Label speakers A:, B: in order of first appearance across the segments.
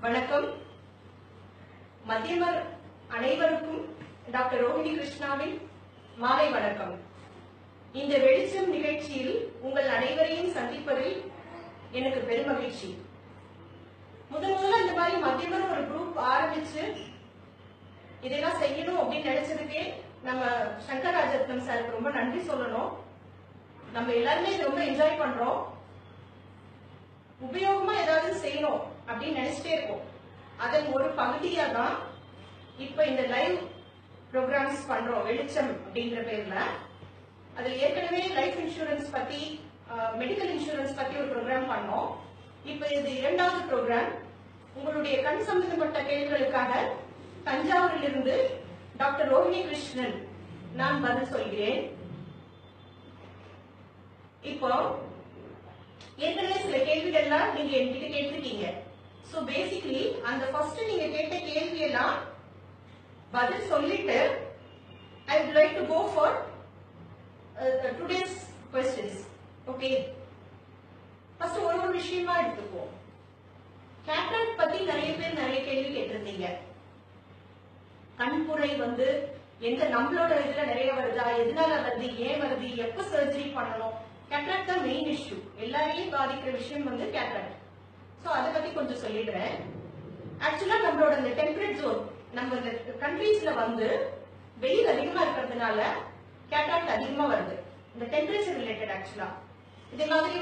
A: வணக்கம். மத்தியமர் அனைவருக்கும் டாக்டர் ரோஹிணி கிருஷ்ணாவின் மாலை வணக்கம். இந்த வெளிச்சம் நிகழ்ச்சியில் உங்கள் அனைவரையும் சந்திப்பதில் எனக்கு பெருமகிழ்ச்சி. முதல்ல இந்த மாதிரி மத்தியமர் ஒரு குரூப் ஆரம்பிச்சு இதெல்லாம் செய்யணும் அப்படின்னு நினைச்சதுக்கே நம்ம சங்கர் ராஜரத்னம் சாருக்கு ரொம்ப நன்றி சொல்லணும். நம்ம எல்லாருமே இதை ரொம்ப என்ஜாய் பண்றோம். உபயோகமா ஏதாவது செய்யணும் அப்படின்னு நினைச்சிட்டே இருக்கோம். அதன் ஒரு பகுதியா தான் இப்ப இந்த லைவ் ப்ரோக்ராம்ஸ் பண்றோம். வெளிச்சம் அப்படின்ற பேர்ல அதுல ஏற்கனவே லைஃப் இன்சூரன்ஸ் பத்தி, மெடிக்கல் இன்சூரன்ஸ் பத்தி ஒரு ப்ரோக்ராம் பண்ணோம். இப்ப இது இரண்டாவது ப்ரோக்ராம். உங்களுடைய கண் சம்பந்தப்பட்ட கேள்விகளுக்காக தஞ்சாவூரிலிருந்து டாக்டர் ரோஹிணி கிருஷ்ணன் நான் பதில் சொல்கிறேன். இப்போ ஏற்கனவே சில கேள்விகள்லாம் நீங்க என்கிட்ட கேட்டிருக்கீங்க. சோ பேசிக்கலி அந்த ஃபர்ஸ்ட் நீங்க கேட்ட கேள்வி எல்லாம் பதில் சொல்லிட்டு I would like to go for today's questions. Okay, first ஒரு விஷயமா எடுத்துப்போம். கேட்ராக்ட் பத்தி நிறைய பேர் நிறைய கேள்வி கேட்டிருந்தீங்க. கண்புரை எந்த நம்மளோட இதுல நிறைய வருதா, எதனால வருது, ஏன் வருது, எப்ப சர்ஜரி பண்ணணும். கேட்ராக்ட் தான் மெயின் இஷ்யூ. எல்லாரையும் பாதிக்கிற விஷயம் கேட்ராக்ட். சோ அதை பத்தி கொஞ்சம் சொல்லிடுறேன். ஆக்சுவலா நம்மளோட இந்த டெம்பரேட் ஜோன், நம்ம இந்த கண்ட்ரீஸ்ல வெயில் அதிகமா இருக்கிறதுனால கேட்ராக்ட் அதிகமா வருது. இந்த டெம்பரேச்சர் ரிலேட்டட் ஆக்சுவலா இதே மாதிரி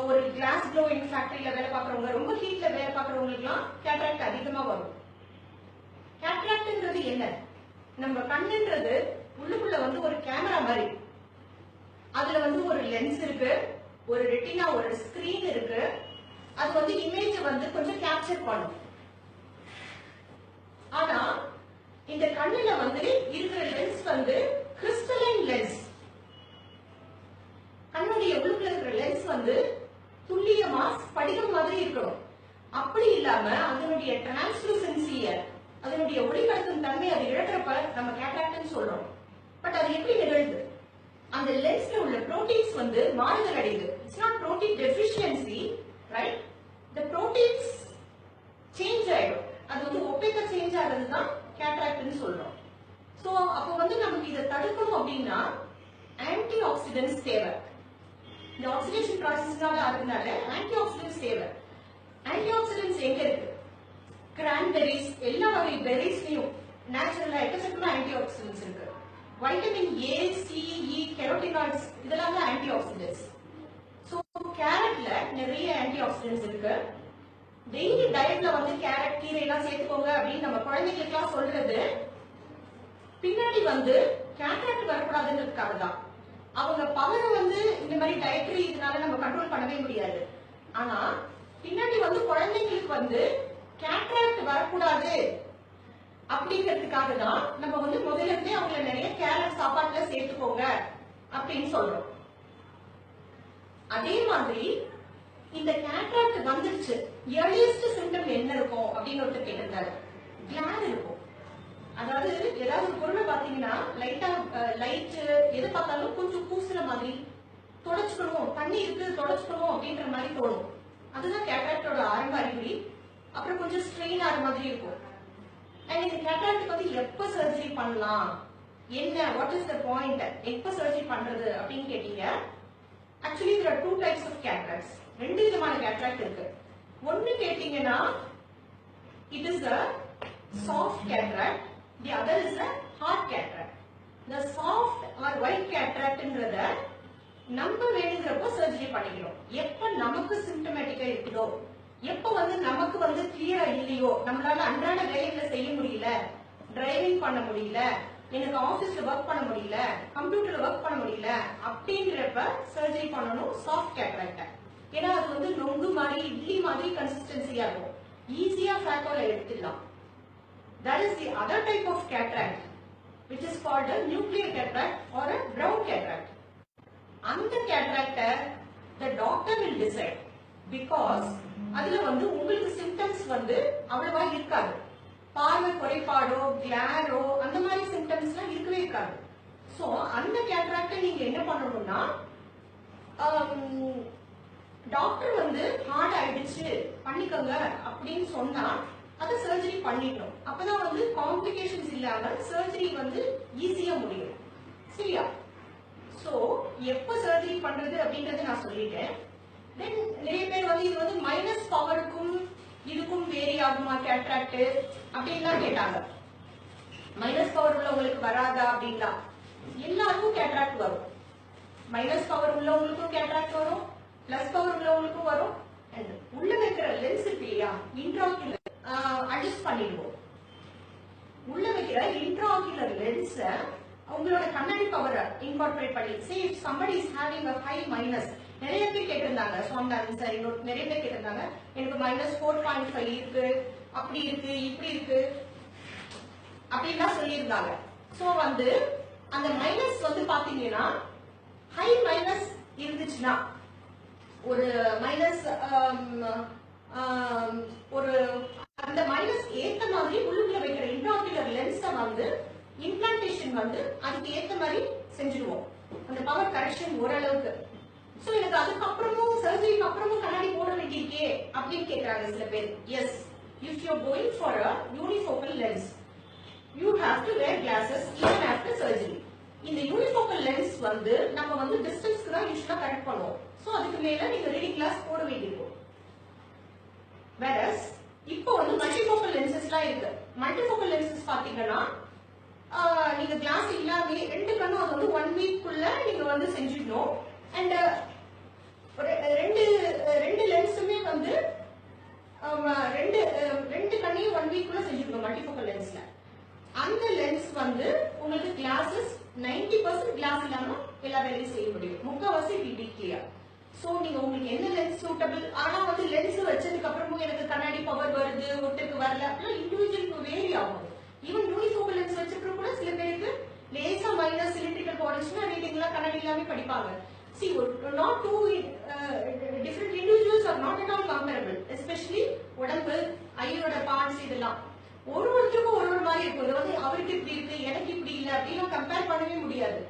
A: ஒரு கிளாஸ் ப்ளோயிங் ஃபேக்டரியில வேலை பார்க்கறவங்க, ரொம்ப ஹீட்ல வேலை பார்க்கறவங்களுக்கு எல்லாம் கேட்ராக்ட் அதிகமா வரும். கேட்ராக்ட்ன்றது என்ன? நம்ம கண்ணுன்றது உள்ளுக்குள்ள ஒரு கேமரா மாதிரி. அதுல ஒரு லென்ஸ் இருக்கு, ஒரு ரெட்டினா, ஒரு ஸ்கிரீன் இருக்கு. அது இமேஜ் கொஞ்சம் கேப்சர் பண்ணும். ஆனா இந்த கண்ணுல இருக்கிற லென்ஸ் கிறிஸ்டலைன் லென்ஸ். கண்ணுடைய உள்ளுக்குள்ள இருக்கிற லென்ஸ் துல்லியமா படிகம் மாதிரி இருக்கணும். அப்படி இல்லாம அதனுடைய டிரான்ஸ்லூசன்சிய, அதனுடைய ஒளிகடத்தும் தன்மை அது இழக்கிறப்ப நம்ம கேட்ராக்ட்னு சொல்றோம். பட் அது எப்படி நிகழுது? அந்த லென்ஸ்ல உள்ள புரோட்டீன்ஸ் மாறுதல் அடையுது. It's not protein deficiency, right? The proteins change ஆயிடும். அது ஒப்பேக்கா சேஞ்ச் ஆகிறதுதான் கேட்ராக்ட்னு சொல்றோம். சோ அப்போ நமக்கு இதை தடுக்கணும் அப்படின்னா ஆன்டி ஆக்சிடென்ட்ஸ் தேவை. இந்த ஆக்சிடேஷன் ப்ராசஸ்னால ஆகுறதுனால ஆன்டி ஆக்சிடென்ட்ஸ் தேவை. ஆன்டி ஆக்சிடென்ட்ஸ் எங்க இருக்கு? கிரான்பெரிஸ், எல்லா வகை பெரிஸ்லயும் நேச்சுரலா எக்கச்சக்கமா ஆன்டி ஆக்சிடென்ட்ஸ் இருக்கு. Vitamin A, C, E, carotenoids இதெல்லாம் தான் ஆன்டி ஆக்சிடென்ட்ஸ். சோ கேரட்ல நிறைய ஆன்டி ஆக்சிடென்ட்ஸ் இருக்கு. டெய்லி டயட்ல கேரட், கீரை எல்லாம் சேர்த்துக்கோங்க அப்படின்னு நம்ம குழந்தைகளுக்கு சொல்றது பின்னாடி கேட்ராக்ட் வரக்கூடாதுன்றதுக்காக தான். அவங்க பவரை இந்த மாதிரி டயட்ரி இதனால நம்ம கண்ட்ரோல் பண்ணவே முடியாது. ஆனா பின்னாடி குழந்தைங்களுக்கு கேட்ராக்ட் வரக்கூடாது அப்படிங்கிறதுக்காக தான் நம்ம முதல்ல இருந்தே அவங்களை நிறைய கேரட் சாப்பாட்டுல சேர்த்துக்கோங்க அப்படின்னு சொல்றோம். அதே மாதிரி இந்த கேட்ராக்ட் வந்துருச்சு, ஏர்லியஸ்ட் சிம்டம் என்ன இருக்கும் அப்படின்னு ஒருத்தர் கேட்டிருந்தாரு. கிளார் இருக்கும். அதாவது ஏதாவது ஒரு பொருளை பாத்தீங்கன்னா லைட் எது பார்த்தாலும் கொஞ்சம் கூசுற மாதிரி, தொடச்சுக்கணும், தண்ணி இருக்கு தொடச்சுக்கணும் அப்படின்ற மாதிரி தோணும். அதுதான் கேட்ராக்டோட ஆரம்ப அறிகுறி. அப்புறம் கொஞ்சம் ஸ்ட்ரெயின் ஆகிற மாதிரி இருக்கும். அண்ட் இந்த கேட்ராக்ட் எப்ப சர்ஜரி பண்ணலாம், என்ன, வாட் இஸ் த பாயிண்ட், எப்ப சர்ஜரி பண்றது அப்படின்னு கேட்டீங்க. Actually there are two types of cataracts. ரெண்டு விதமான கேட்ராக்ட் இருக்கு. ஒன்னு கேட்டீங்கன்னா it is a soft cataract, the other is a hard cataract. the soft or white cataractன்றத நம்ம வேணுங்கிறப்போ சர்ஜரி பண்ணிக்கிறோம். எப்ப நமக்கு சிம்டமேட்டிக்கா இருக்குதோ, எப்ப நமக்கு கிளியரா இல்லையோ, நம்மளால அன்றாட வேலைகளை செய்ய முடியல, டிரைவிங் பண்ண முடியல, எனக்கு ஆபீஸ்ல ஒர்க் பண்ண முடியல, கம்ப்யூட்டர்ல ஒர்க் பண்ண முடியல அப்படின்றப்ப சர்ஜரி பண்ணணும் சாஃப்ட் கேட்ராக்ட். ஏன்னா அது நொங்கு மாதிரி, இட்லி மாதிரி கன்சிஸ்டன்சியா இருக்கும். ஈஸியா ஃபேக்கோல எடுத்துடலாம். That is the other type of cataract, which is called a nuclear cataract or a brown cataract. அந்த கேட்ராக்ட the doctor will decide, because அதுல உங்களுக்கு சிம்டம்ஸ் அவ்வளவா இருக்காது. பார்வை குறைபாடோ, கிளாரோ அந்த மாதிரி சிம்டம்ஸ் எல்லாம் இருக்கவே இருக்காது. சோ அந்த கேட்ராக்ட நீங்க என்ன பண்ணணும்னா டாக்டர் வந்து ஹார்ட் ஆயிடுச்சு பண்ணிக்கோங்க அப்படின்னு சொன்னா அதை சர்ஜரி பண்ணிடணும். அப்பதான் வந்து காம்ப்ளிகேஷன்ஸ் இல்லாம சர்ஜரி வந்து ஈஸியா முடியும். சரியா? சோ எப்ப சர்ஜரி பண்றது அப்படிங்கறது நான் சொல்லிட்டேன். தென் நிறைய பேர் வந்து இது வந்து மைனஸ் பவருக்கும் இதுக்கும் வேரி ஆகுமா கேட்ராக்ட் அப்படின்லாம் கேட்டாங்க. மைனஸ் பவர் உள்ளவங்களுக்கு வராதா அப்படின்னா எல்லாருக்கும் கேட்ராக்ட் வரும். மைனஸ் பவர் உள்ளவங்களுக்கும் கேட்ராக்ட் வரும், பிளஸ் பவர் உள்ளவங்களுக்கும் வரும். அண்ட் உள்ள வைக்கிற லென்ஸ் இருக்கு இல்லையா, இன்ட்ராகுலர் அட்ஜஸ்ட் பண்ணிடுவோம். உள்ள வைக்கிற இன்ட்ராகுலர் லென்ஸ் உங்களோட கண்ணாடி பவரை இன்கார்பரேட் பண்ணி say if somebody is having a high minus, நிறைய பேர் கேட்டிருந்தாங்க சுவாமிநாதன் சார், நிறைய பேர் கேட்டிருந்தாங்க எனக்கு -4.5 இருக்கு, அப்படி இருக்கு, இப்படி இருக்கு அப்படின்லாம் சொல்லியிருந்தாங்க. சோ வந்து அந்த மைனஸ் வந்து பாத்தீங்கன்னா ஹை மைனஸ் இருந்துச்சுன்னா ஒரு மைனஸ் ஒரு அந்த மைனஸ் ஏத்த மாதிரி உள்ளுக்குள்ள வைக்கிற இன்ட்ராகுலர் லென்ஸை வந்து இம்ப்ளான்டேஷன் வந்து அதுக்கு ஏத்த மாதிரி செஞ்சுடுவோம், அந்த பவர் கரெக்ஷன் ஓரளவுக்கு. சோ எனக்கு அதுக்கப்புறமும் சர்ஜரிக்கு அப்புறமும் கண்ணாடி போட வேண்டியிருக்கே அப்படின்னு கேட்கறாங்க சில பேர். Yes, if you going for a unifocal lens you have to wear glasses even after surgery. இந்த யூனிஃபோக்கல் லென்ஸ் வந்து நம்ம வந்து டிஸ்டன்ஸ்க்கு தான் யூஸ்வலா கரெக்ட் பண்ணுவோம். சோ அதுக்கு மேல நீங்க ரீடிங் கிளாஸ் போட வேண்டியிருக்கும். வேறஸ் இப்போ வந்து மல்டிஃபோக்கல் லென்சஸ்லாம் இருக்கு. மல்டிஃபோக்கல் லென்சஸ் பாத்தீங்கன்னா நீங்க கிளாஸ் இல்லாம ரெண்டு கண்ணும் அது வந்து 1 வீக்குள்ள நீங்க வந்து செஞ்சிடணும். அண்ட் ரெண்டு லென்ஸுமே வந்து ரெண்டு கண்ணையும் 1 வீக்குள்ள செஞ்சிடணும் மல்டிஃபோக்கல் லென்ஸ்ல. அந்த லென்ஸ் வந்து உங்களுக்கு கிளாஸஸ் 90% கிளாஸ் இல்லாம எல்லா வேலையும் செய்ய முடியும், முக்கால்வாசி இட் பி கிளியர். சோ நீங்க உங்களுக்கு என்ன லென்ஸ் சூட்டபிள், ஆனா வந்து லென்ஸ் வச்சதுக்கு அப்புறமும் எனக்கு கண்ணாடி பவர் வருது ஒட்டுக்கு வரல அப்படின்னா இண்டிவிஜுவலுக்கு வேரி ஆகும். ஈவன் யூனிஃபோக்கல் லென்ஸ் வச்சிருக்க கூட சில பேருக்கு லேசா மைனஸ் சிலிண்ட்ரிக்கல் போடுச்சுன்னா ரீடிங்லாம் கண்ணாடி எல்லாமே படிப்பாங்க. See, not two different individuals are not at all comparable, especially உடம்பு ஐயோட பார்ட்ஸ் இதெல்லாம் ஒருத்தருக்கும் ஒரு மாதிரி இருக்கும். இது வந்து அவருக்கு இப்படி இருக்கு எனக்கு இப்படி இல்லை அப்படின்னு கம்பேர் பண்ணவே முடியாது.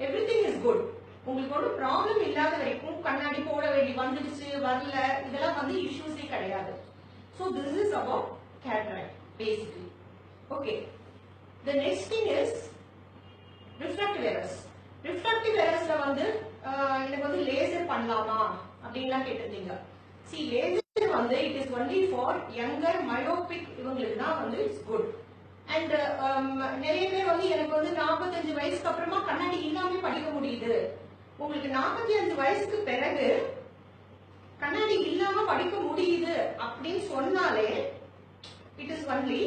A: Everything is good. உங்களுக்கு ஒன்றும் ப்ராப்ளம் இல்லாத வரைக்கும் கண்ணாடி போட வேண்டி வந்துடுச்சு வரல இதெல்லாம் வந்து இஷ்யூஸே கிடையாது. So this is about cataract basically. Okay, the next thing is refractive errors. Refractive எரர்ஸ்ல வந்து எனக்கு வந்து லேசர் பண்ணலாமா அப்படின்லாம் கேட்டிருந்தீங்க. சி லேசர் வந்து it is only for younger myopic இவங்களுக்கு தான் வந்து இட்ஸ் குட். அண்ட் நிறைய பேர் வந்து எனக்கு வந்து 45 வயசுக்கு அப்புறமா கண்ணாடி இல்லாம படிக்க முடியுது. உங்களுக்கு 45 வயசுக்கு பிறகு கண்ணாடி இல்லாம படிக்க முடியுது அப்படின்னு சொன்னாலே இட் இஸ் ஒன்லி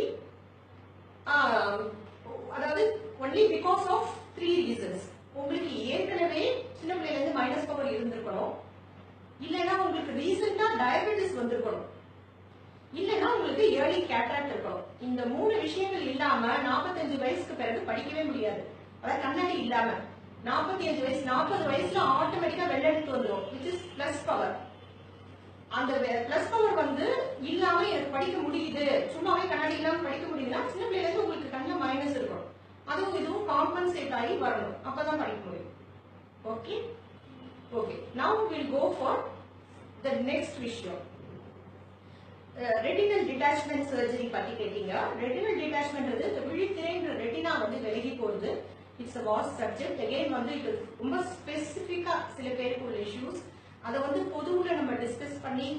A: அதாவது ஒன்லி பிகாஸ் ஆஃப் 3 ரீசன்ஸ். உங்களுக்கு ஏற்கனவே சின்ன பிள்ளைல இருந்து மைனஸ் பவர் இருந்திருக்கணும், இல்லைன்னா உங்களுக்கு ரீசெண்டா டயபெட்டிஸ் வந்திருக்கணும், இல்லைன்னா உங்களுக்கு ஏர்லி கேட்ராக்ட் இருக்கணும். இந்த 3 விஷயங்கள் இல்லாம 45 வயசுக்கு பிறகு படிக்கவே முடியாது. அதாவது கண்ணாடி இல்லாம 45 வயசு 40 வயசுல ஆட்டோமேட்டிக்கா வெள்ளெடுத்து வந்துடும், விச் இஸ் பிளஸ் பவர். அந்த பிளஸ் பவர் வந்து இல்லாம எனக்கு படிக்க முடியுது, சும்மாவே கண்ணாடி இல்லாம படிக்க முடியுதுன்னா சின்ன பிள்ளைல இருந்து உங்களுக்கு கண்ணில் மைனஸ் இருக்கும், அதுவும் இதுவும் காம்பன்சேட் ஆகி வரணும், அப்பதான் படிக்க முடியும். Okay okay, now will go for the next விஷயம். ரெட்டினல் டிட்டாச்மெண்ட் சர்ஜரி பத்தி கேட்டீங்க. ரெட்டினல் டிட்டாச்மெண்ட் விழித்திரைன்ற ரெட்டினா வந்து விலகி போகுது. It's a vast subject. Again வந்து இது ரொம்ப ஸ்பெசிபிக்கா சில பேருக்கு உள்ள இஷ்யூஸ். அதை வந்து பொதுவுல நம்ம டிஸ்கஸ் பண்ணி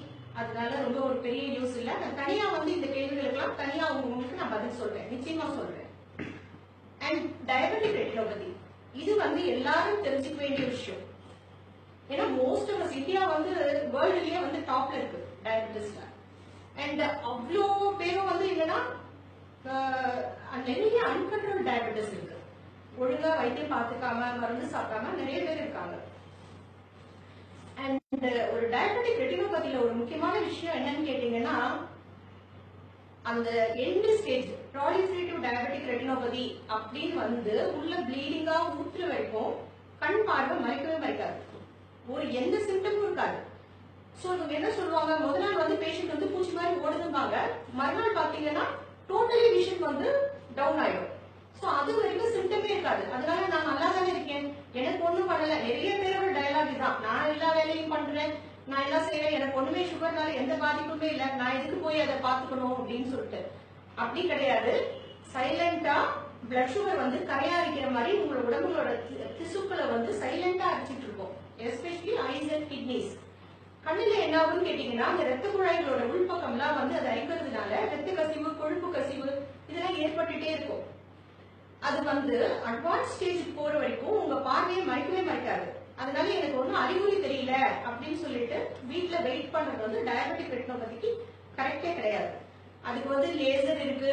A: அதனால ரொம்ப ஒரு பெரிய யூஸ் இல்ல. நான் தனியா வந்து இந்த கேள்விகளுக்கெல்லாம் தனியா உங்களுக்கு நான் பதில் சொல்றேன், நிச்சயமா சொல்றேன். அண்ட் டயபெட்டிக் ரெட்டினோபதி இது வந்து எல்லாரும் தெரிஞ்சுக்க வேண்டிய விஷயம். ஏன்னா மோஸ்ட் ஆஃப் இந்தியா வந்து வேர்ல்டுலயே வந்து டாப்ல இருக்கு டயபெட்டிஸ்ல. அண்ட் அவ்வளோ பேரும் வந்து என்னன்னா நிறைய அன்கண்ட்ரோல் டயபெட்டிஸ் இருக்கு. ஒழுங்கா வைத்தியம் பார்த்துக்காம மருந்து சாப்பிடாம நிறைய பேர் இருக்காங்க. அண்ட் ஒரு டயபெட்டிக் ரெட்டினோபதியில ஒரு முக்கியமான விஷயம் என்னன்னு கேட்டீங்கன்னா அந்த end stage proliferative diabetic retinopathy அப்படின்னு வந்து உள்ள ப்ளீடிங்கா ஊத்துற வரைக்கும் கண் பார்வை மறைக்கவே மறைக்காது, ஒரு எந்த சிம்டமும் இருக்காது. சோ இவங்க என்ன சொல்லுவாங்க, முதல் நாள் வந்து பேஷண்ட் வந்து பூச்சி மாதிரி ஓடுதும்பாங்க, மறுநாள் பாத்தீங்கன்னா டோட்டலி விஷன் வந்து டவுன் ஆயிடும். சோ அது வரைக்கும் சிம்டமே இருக்காது. அதனால நான் நல்லா தானே இருக்கேன், எனக்கு ஒண்ணும் பண்ணல. நிறைய பேரோட டயலாக் தான், நான் எல்லா வேலையும் பண்றேன், நான் என்ன செய்யறேன், எனக்கு ஒண்ணுமே சுகர்னால எந்த பாதிப்புமே இல்லை, நான் எதுக்கு போய் அதை பாத்துக்கணும் அப்படின்னு சொல்லிட்டு. அப்படி கிடையாது. சைலண்டா பிளட் சுகர் வந்து கரையா இருக்கிற மாதிரி உங்களோட உடம்புகளோட திசுக்களை வந்து சைலண்டா அடிச்சிட்டு இருக்கும். Especially eyes and kidneys. கண்ணுல என்ன ஆகும்னு கேட்டீங்கன்னா, அந்த ரத்த குழாய்களோட உள்பக்கம்லாம் வந்து அதை அரிக்கிறதுனால ரத்த கசிவு, கொழுப்பு கசிவு இதெல்லாம் ஏற்பட்டுட்டே இருக்கும். அது வந்து அட்வான்ஸ் ஸ்டேஜுக்கு போற வரைக்கும் உங்க பார்வையை மறைக்கவே மறைக்காது. அதனால எனக்கு ஒன்னும் அறிகுறி தெரியல அப்படின்னு சொல்லிட்டு வீட்டுல வெயிட் பண்றது வந்து டயபெட்டிக் ரெட்டினோபதிக்கு கரெக்டே கிடையாது. அதுக்கு வந்து லேசர் இருக்கு,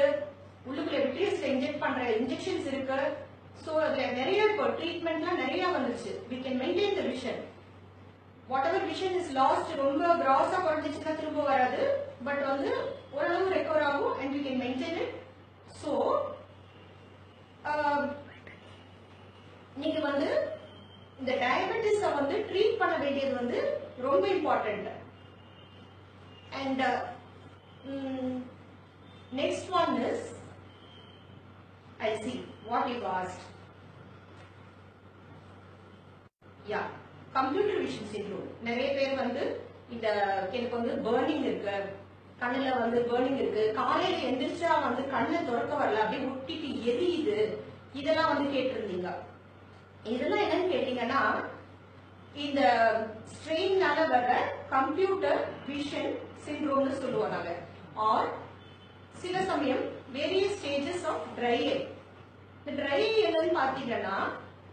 A: உள்ளுக்குள்ள விட்ரியஸ்ல இன்ஜெக்ட் பண்ற இன்ஜெக்ஷன்ஸ் இருக்கு. சோ அதுல நிறைய இப்போ ட்ரீட்மெண்ட்லாம் நிறைய வந்துருச்சு. we can maintain the vision. whatever vision is lost, ரொம்ப கிராஸா குறைஞ்சிச்சுன்னா திரும்ப வராது. பட் வந்து ஓரளவு ரெக்கவர் ஆகும் and we can maintain it. so நீங்க வந்து இந்த டயபெட்டிஸ வந்து ட்ரீட் பண்ண வேண்டியது வந்து ரொம்ப important. And next one is I see what you asked. Yeah, computer vision syndrome. நிறைய பேர் வந்து இந்த எனக்கு வந்து பர்னிங் இருக்கு, கண்ணுல வந்து பர்னிங் இருக்கு, காலையில எந்திரிச்சா வந்து கண்ணை திறக்க வரல, அப்படியே ஒட்டிட்டு எரியுது, இதெல்லாம் வந்து கேட்டிருந்தீங்க. இதெல்லாம் என்னன்னு கேட்டீங்கன்னா, இந்த ஸ்ட்ரெயின்னால வர கம்ப்யூட்டர் விஷன் சிண்ட்ரோம்னு சொல்லுவாங்க. ஆர் சில சமயம் various stages of dry eye. இந்த ட்ரை ஐ என்னன்னு பாத்தீங்கன்னா,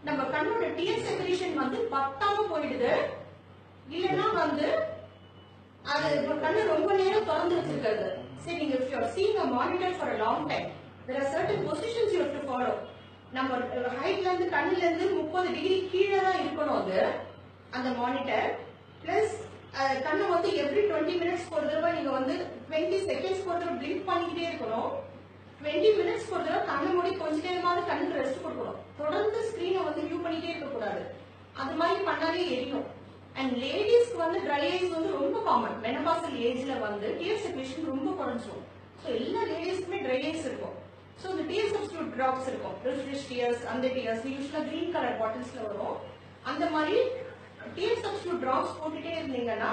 A: நம்ம கண்ணோட டியர் செக்ரேஷன் வந்து பத்தாம போயிடுது, இல்லைன்னா வந்து அது கண்ணு ரொம்ப நேரம் திறந்து வச்சிருக்கிறது. சரி, நீங்க if you are seeing a monitor for a long time, there are certain positions you have to follow. நம்ம ஹைட்ல இருந்து கண்ணுல இருந்து 30 டிகிரி கீழே தான் இருக்கணும் அது அந்த மானிட்டர். பிளஸ் கண்ணை வந்து எவ்ரி 20 மினிட்ஸ்க்கு ஒரு தடவை நீங்க வந்து 20 செகண்ட்ஸ்க்கு ஒரு தடவை பிளிங்க் பண்ணிக்கிட்டே இருக்கணும். 20 மினிட்ஸ்க்கு ஒரு தடவை கண்ணை மூடி கொஞ்ச நேரமாவது கண்ணுக்கு ரெஸ்ட் கொடுக்கணும். தொடர்ந்து ஸ்கிரீனை வந்து வியூ பண்ணிட்டே இருக்க கூடாது. அது மாதிரி பண்ணாலே எரியும். அண்ட் லேடிஸ்க்கு வந்து ட்ரை ஐஸ் வந்து ரொம்ப காமன். மெனபாசல் ஏஜ்ல வந்து டியர் செக்ரேஷன் ரொம்ப குறைஞ்சிரும். ஸோ எல்லா லேடிஸ்க்குமே ட்ரை ஐஸ் இருக்கும். ஸோ இந்த டியர் சப்ஸ்டியூட் டிராப்ஸ் இருக்கும், ரிஃப்ரெஷ் டியர்ஸ், அந்த டியர்ஸ் யூஸ்வலா கிரீன் கலர் பாட்டில்ஸ்ல வரும். அந்த மாதிரி டியர் சப்ஸ்டியூட் டிராப்ஸ் போட்டுட்டே இருந்தீங்கன்னா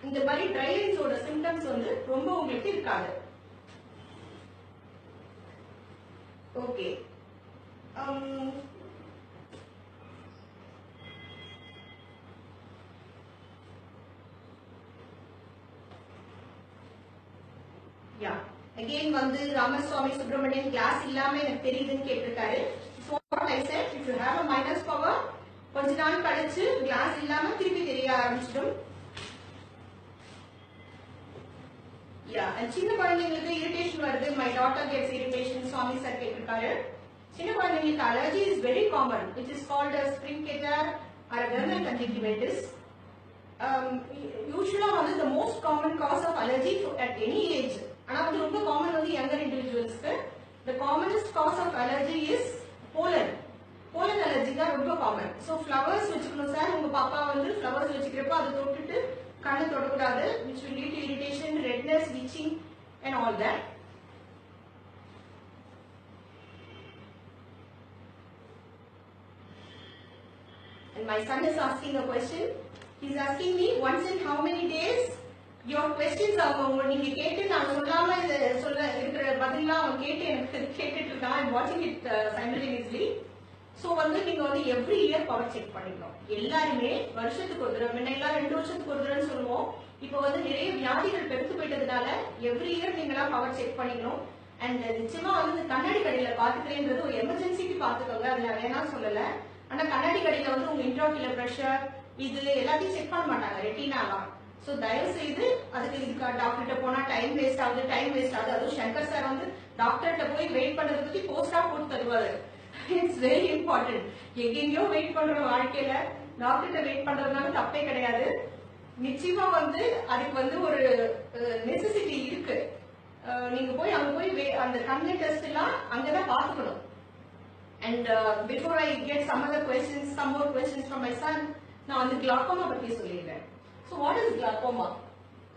A: இந்த மாதிரி ட்ரை ஐஸோட சிம்டம்ஸ் வந்து ரொம்ப உங்களுக்கு இருக்காது. ஓகே, again வந்து ராமசுவாமி சுப்பிரமணியன் கிளாஸ் இல்லாம எனக்கு தெரியுதுன்னு கேட்டிருக்காரு. So what I said, if you have a minus power, கொஞ்ச நாள் கழிச்சு கிளாஸ் இல்லாம திருப்பி தெரிய ஆரம்பிச்சிடும். சின்ன குழந்தைங்களுக்கு இரிட்டேஷன் வருது, my daughter gets irritation, Swami sir கேட்டிருக்காரு. சின்ன குழந்தைங்களுக்கு allergy is very common, which is called as sphincter or a vernal conjunctivitis. Usually வந்து the most common cause of allergy at any age. ஆனா வந்து ரொம்ப காமன் வந்து younger individualsக்கு. The commonest cause of allergy is pollen. Pollen allergy தான் ரொம்ப common. So flowers வச்சுக்கணும் sir. உங்க பாப்பா வந்து flowers வச்சுக்கிறப்ப அதை தொட்டுட்டு கண்ணை தொடக்கூடாது, which will lead to irritation, redness, itching and all that. And my son is asking a question. He is asking me once in how many days your questions அவங்க நீங்க கேட்டு நான் சொல்லாம இத சொல்ல இருக்கிற பதிலா அவன் கேட்டு எனக்கு கேட்டுட்டு இருக்கான். I'm watching it simultaneously. So வந்து நீங்க வந்து எவ்ரி இயர் பவர் செக் பண்ணிக்கணும். எல்லாருமே வருஷத்துக்கு ஒரு தடவை, முன்னெல்லாம் 2 வருஷத்துக்கு ஒரு தடவை சொல்லுவோம். இப்போ வந்து நிறைய வியாதிகள் பெருத்து போயிட்டதுனால எவ்ரி இயர் நீங்களாம் பவர் செக் பண்ணிக்கணும். அண்ட் நிச்சயமா வந்து கண்ணாடி கடையில பாத்துக்கிறேன்றது ஒரு எமர்ஜென்சிக்கு பாத்துக்கோங்க, அது நான் வேணாம் சொல்லல. ஆனா கண்ணாடி கடையில வந்து உங்க இன்ட்ராகுலர் பிரஷர் இது எல்லாத்தையும் செக் பண்ண மாட்டாங்க, ரெட்டினாலாம். சோ தயவு செய்து இதுக்கு டாக்டர்கிட்ட போனா டைம் வேஸ்ட் ஆகுது. அதுவும் சங்கர் சார் வந்து டாக்டர்கிட்ட போய் வெயிட் பண்றதை பத்தி போஸ்டா போட்டு தருவாரு. It's very important. எங்கெங்கயோ வெயிட் பண்ற வாழ்க்கையில டாக்டர்கிட்ட வெயிட் பண்றதுனால தப்பே கிடையாது. நிச்சயமா வந்து அதுக்கு வந்து ஒரு நெசசிட்டி இருக்கு. நீங்க போய் அங்க போய் அந்த கண்ணு டெஸ்ட் எல்லாம் அங்கதான் பாத்துக்கணும். And before I get some more questions from my son, நான் வந்து glaucoma பத்தி சொல்லிடுறேன். So what is glaucoma?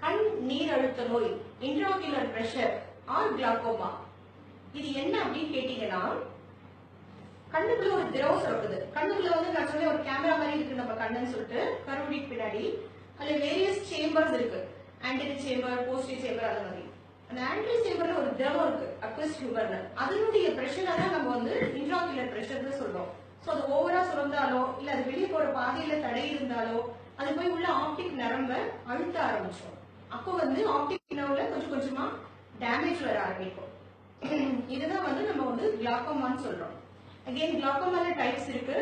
A: கண் நீர் அழுத்த நோய், intraocular pressure or glaucoma. இது என்ன அப்படின்னு கேட்டீங்கன்னா, கண்ணுக்குள்ள ஒரு திரவம் சுரக்குது. கண்ணுக்குள்ள வந்து நான் சொன்ன ஒரு கேமரா மாதிரி இருக்கு நம்ம கண்ணுன்னு சொல்லிட்டு கருவடிக்கு பின்னாடி. அதுல வேரியஸ் சேம்பர்ஸ் இருக்கு. ஆன்டீரியர் சேம்பர், போஸ்டீரியர் சேம்பர், அந்த மாதிரி. அந்த ஆன்டீரியர் சேம்பர்ல ஒரு திரவம் இருக்கு, அக்வஸ் ஹியூமர்ல. அதனுடைய பிரஷரை தான் நம்ம வந்து இன்ட்ராகுலர் பிரஷர்னு சொல்றோம். ஸோ அது ஓவரா சுரந்தாலோ இல்ல அது வெளியே போற பாதையில தடை இருந்தாலோ அது போய் உள்ள ஆப்டிக் நரம்ப அழுத்த ஆரம்பிச்சோம். அப்போ வந்து ஆப்டிக் நர்வ்ல கொஞ்சம் கொஞ்சமா டேமேஜ் வர ஆரம்பிக்கும். இதுதான் வந்து நம்ம வந்து கிளாக்கோமான்னு சொல்றோம். அகைன் கிளாக்கோமால டைப்ஸ் இருக்கு.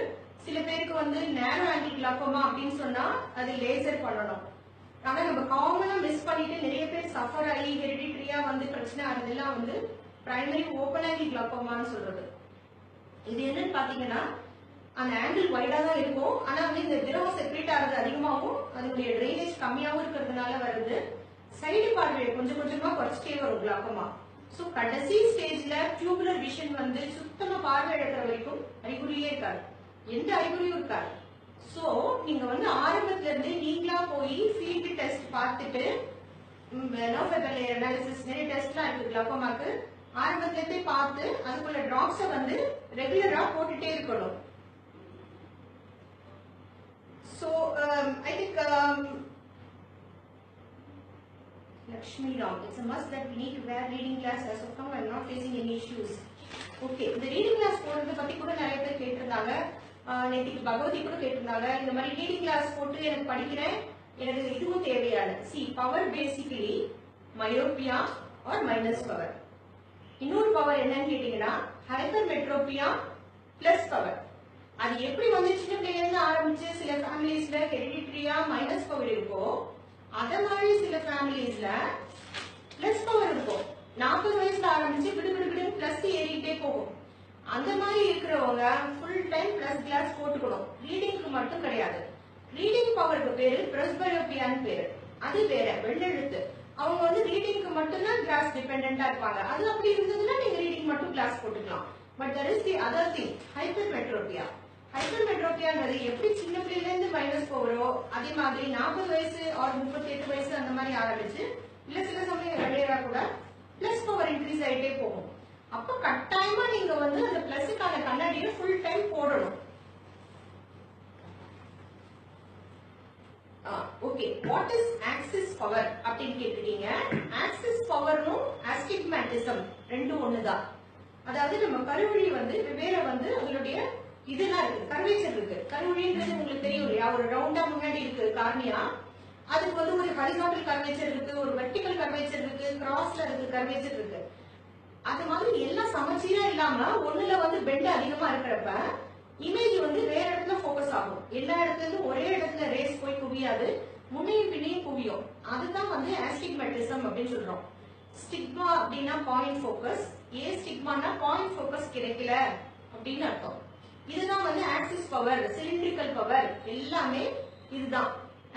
A: சில பேருக்கு வந்து நேரோ ஆங்கிள் கிளாக்கோமா அப்படின்னு சொன்னா அது லேசர் பண்ணணும். ஆனா நம்ம காமனா மிஸ் பண்ணிட்டு நிறைய பேர் சஃபர் ஆகி ஹெரிடிட்ரியா வந்து பிரச்சனை அதெல்லாம் வந்து பிரைமரி ஓப்பன் ஆங்கிள் கிளாக்கோமான்னு சொல்றது. இது என்னன்னு பாத்தீங்கன்னா அந்த ஆங்கிள் வைடா தான் இருக்கும். ஆனா வந்து இந்த திரவம் செக்ரேட் ஆகுது அதிகமாகவும் அதனுடைய ட்ரைனேஜ் கம்மியாகவும் இருக்கிறதுனால வருது. சைடு பார்வையை கொஞ்சம் கொஞ்சமா குறைச்சிட்டே வரும் கிளாக்கோமா. ஸோ கடைசி ஸ்டேஜ்ல டியூபுலர் விஷன் வந்து சுத்தமா பார்வை இழக்கிற வரைக்கும் அறிகுறியே இருக்காது, எந்த அறிகுறியும் இருக்காது. ஸோ நீங்க வந்து ஆரம்பத்துல இருந்து நீங்களா போய் ஃபீல்டு டெஸ்ட் பார்த்துட்டு அனாலிசிஸ் நிறைய டெஸ்ட்லாம் இருக்கு கிளாக்கோமாக்கு. ஆரம்பத்துல இருந்தே பார்த்து அதுக்குள்ள டிராப்ஸை வந்து ரெகுலரா போட்டுட்டே இருக்கணும். So I think Lakshmi Ram, it's a must that we need to wear reading glass. As of now, I'm not facing any issues. Okay, இந்த ரீடிங் கிளாஸ் போடுறத பத்தி கூட நிறைய பேர் கேட்டிருந்தாங்க. நேற்றுக்கு பகவதி கூட கேட்டிருந்தாங்க, இந்த மாதிரி ரீடிங் கிளாஸ் போட்டு எனக்கு படிக்கிறேன், எனக்கு இதுவும் தேவையான. Power basically myopia or minus power. இன்னொரு பவர் என்னன்னு கேட்டீங்கன்னா ஹைப்பர் மெட்ரோபியா பிளஸ் பவர். அது எப்படி வந்து சின்ன பிள்ளைல இருந்து ஆரம்பிச்சு சில ஃபேமிலிஸ்ல ஹெரிடிட்ரியா மைனஸ் பவர் இருக்கும், அத மாதிரி சில ஃபேமிலிஸ்ல பிளஸ் பவர் இருக்கும். 40 வயசுல ஆரம்பிச்சு விடுவிடுவிடு பிளஸ் ஏறிட்டே போகும். அந்த மாதிரி இருக்கிறவங்க ஃபுல் டைம் பிளஸ் கிளாஸ் போட்டுக்கணும். ரீடிங்க்கு மட்டும் கிடையாது. ரீடிங் பவருக்கு பேரு பிரஸ்பயோபியான்னு பேரு. அது வேற வெள்ளெழுத்து. அவங்க வந்து ரீடிங்க்கு மட்டும்தான் கிளாஸ் டிபெண்டா இருப்பாங்க. அது அப்படி இருந்ததுன்னா நீங்க ரீடிங் மட்டும் கிளாஸ் போட்டுக்கலாம். But that is the other thing, hypermetropia. ஹைப்பர்மெட்ரோபியான்றது எப்படி சின்ன பிள்ளைல இருந்து மைனஸ் பவரோ அதே மாதிரி 40 வயசு ஆர் 38 வயசு அந்த மாதிரி ஆரம்பிச்சு இல்ல சில சமயம் ரெகுலரா கூட பிளஸ் பவர் இன்க்ரீஸ் ஆயிட்டே போகும். அப்ப கட்டாயமா நீங்க வந்து அந்த பிளஸுக்கான கண்ணாடியை ஃபுல் டைம் போடணும். Okay, what is axis power அப்படின்னு கேட்டிருக்கீங்க. ஆக்சிஸ் பவர்னும் ஆஸ்டிக்மேட்டிசம் ரெண்டும் ஒண்ணுதான். அதாவது நம்ம கருவழி வந்து வெவ்வேறு வந்து அதனுடைய இதெல்லாம் இருக்கு, கர்வேச்சர் இருக்கு. கருவழின்றது உங்களுக்கு தெரியும் இல்லையா, ஒரு ரவுண்டா முன்னாடி இருக்கு கார்னியா. அதுக்கு வந்து ஒரு ஹரிசாண்டல் கர்வேச்சர் இருக்கு, ஒரு வெர்டிகல் கர்வேச்சர் இருக்கு, கிராஸ்ல இருக்கு கர்வேச்சர் இருக்கு. அது மாதிரி எல்லாம் சமச்சீரா இல்லாம ஒண்ணுல வந்து பெண்ட் அதிகமா இருக்கிறப்ப இமேஜ் வந்து வேற இடத்துல போக்கஸ் ஆகும். எல்லா இடத்துல இருந்து ஒரே இடத்துல ரேஸ் போய் குவியாது, முன்னையும் பின்னையும் குவியும். அதுதான் வந்து ஆஸ்டிக்மேட்டிசம் அப்படின்னு சொல்றோம். ஸ்டிக்மா அப்படின்னா பாயிண்ட் போக்கஸ், ஸ்டிக்மானா பாயிண்ட் போக்கஸ் கிடைக்கல அப்படின்னு அர்த்தம். இதுதான் வந்து ஆக்சிஸ் பவர், சிலிண்ட்ரிக்கல் பவர் எல்லாமே இதுதான்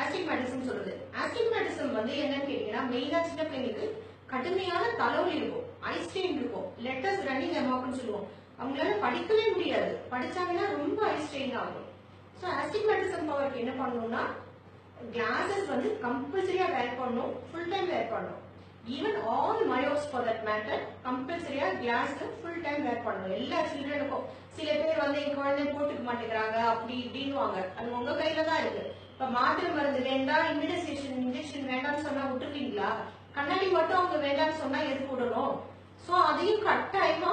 A: ஆஸ்டிக்மேட்டிசம் சொல்றது. ஆஸ்டிக்மேட்டிசம் வந்து என்னன்னு கேட்டீங்கன்னா மெயினா சின்ன பிள்ளைங்களுக்கு கடுமையான தலைவலி இருக்கும், ஐஸ்ட்ரெயின் இருக்கும், லெட்டர்ஸ் ரன்னிங் அமாப்னு சொல்லுவோம். அவங்களால படிக்கவே முடியாது, படிச்சாங்கன்னா ரொம்ப ஐஸ்ட்ரெயின் ஆகும். ஸோ ஆஸ்டிக்மேட்டிசம் பவருக்கு என்ன பண்ணணும்னா கிளாஸஸ் வந்து கம்பல்சரியா வேர் பண்ணணும், ஃபுல் டைம் வேர் பண்ணணும். Even all myopes for that matter கம்பல்சரியா கிளாஸ் ஃபுல் டைம் வேர் பண்ணணும் எல்லா சில்ட்ரனுக்கும். சில பேர் வந்து என் குழந்தை போட்டுக்க மாட்டேங்கிறாங்க அப்படி இப்படின்னுவாங்க, அது உங்க கையில தான் இருக்கு. இப்ப மாத்திரை மருந்து வேண்டாம், இன்ஜெக்ஷன் வேண்டாம்னு சொன்னா விட்டுருவீங்களா? கண்ணாடி மட்டும் அவங்க வேண்டாம்னு சொன்னா எதுக்கு விடணும்? சோ அதையும் கட்டாயமா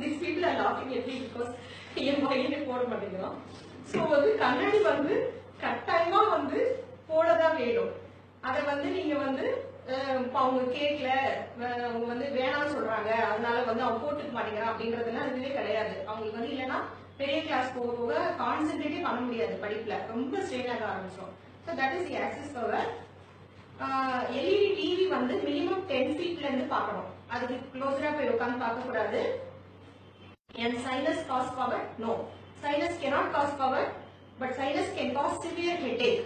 A: திஸ் பீப்புள் ஆர் லாஃபிங் at me because என் பையனை போட மாட்டேங்கிறான். சோ வந்து கண்ணாடி வந்து கட்டாயமா வந்து போடதான் வேணும். அதை வந்து நீங்க வந்து அவங்க கேட்கல, அவங்க வந்து வேணாம்னு சொல்றாங்க அதனால வந்து அவங்க போட்டுக்க மாட்டேங்கிறான் அப்படின்றதுலாம் இதுவே கிடையாது. அவங்களுக்கு வந்து இல்லைன்னா பெரிய கிளாஸ் போக போக கான்சென்ட்ரேட்டே பண்ண முடியாது படிப்புல, ரொம்ப ஸ்ட்ரெயின் ஆக ஆரம்பிச்சோம். So that is the axis power. LED TV வந்து மினிமம் 10 feetல இருந்து பார்க்கணும், அதுக்கு க்ளோஸரா போய் உட்காந்து பார்க்க கூடாது. And sinus cause power? No. Sinus cannot cause power, but sinus can cause severe headache.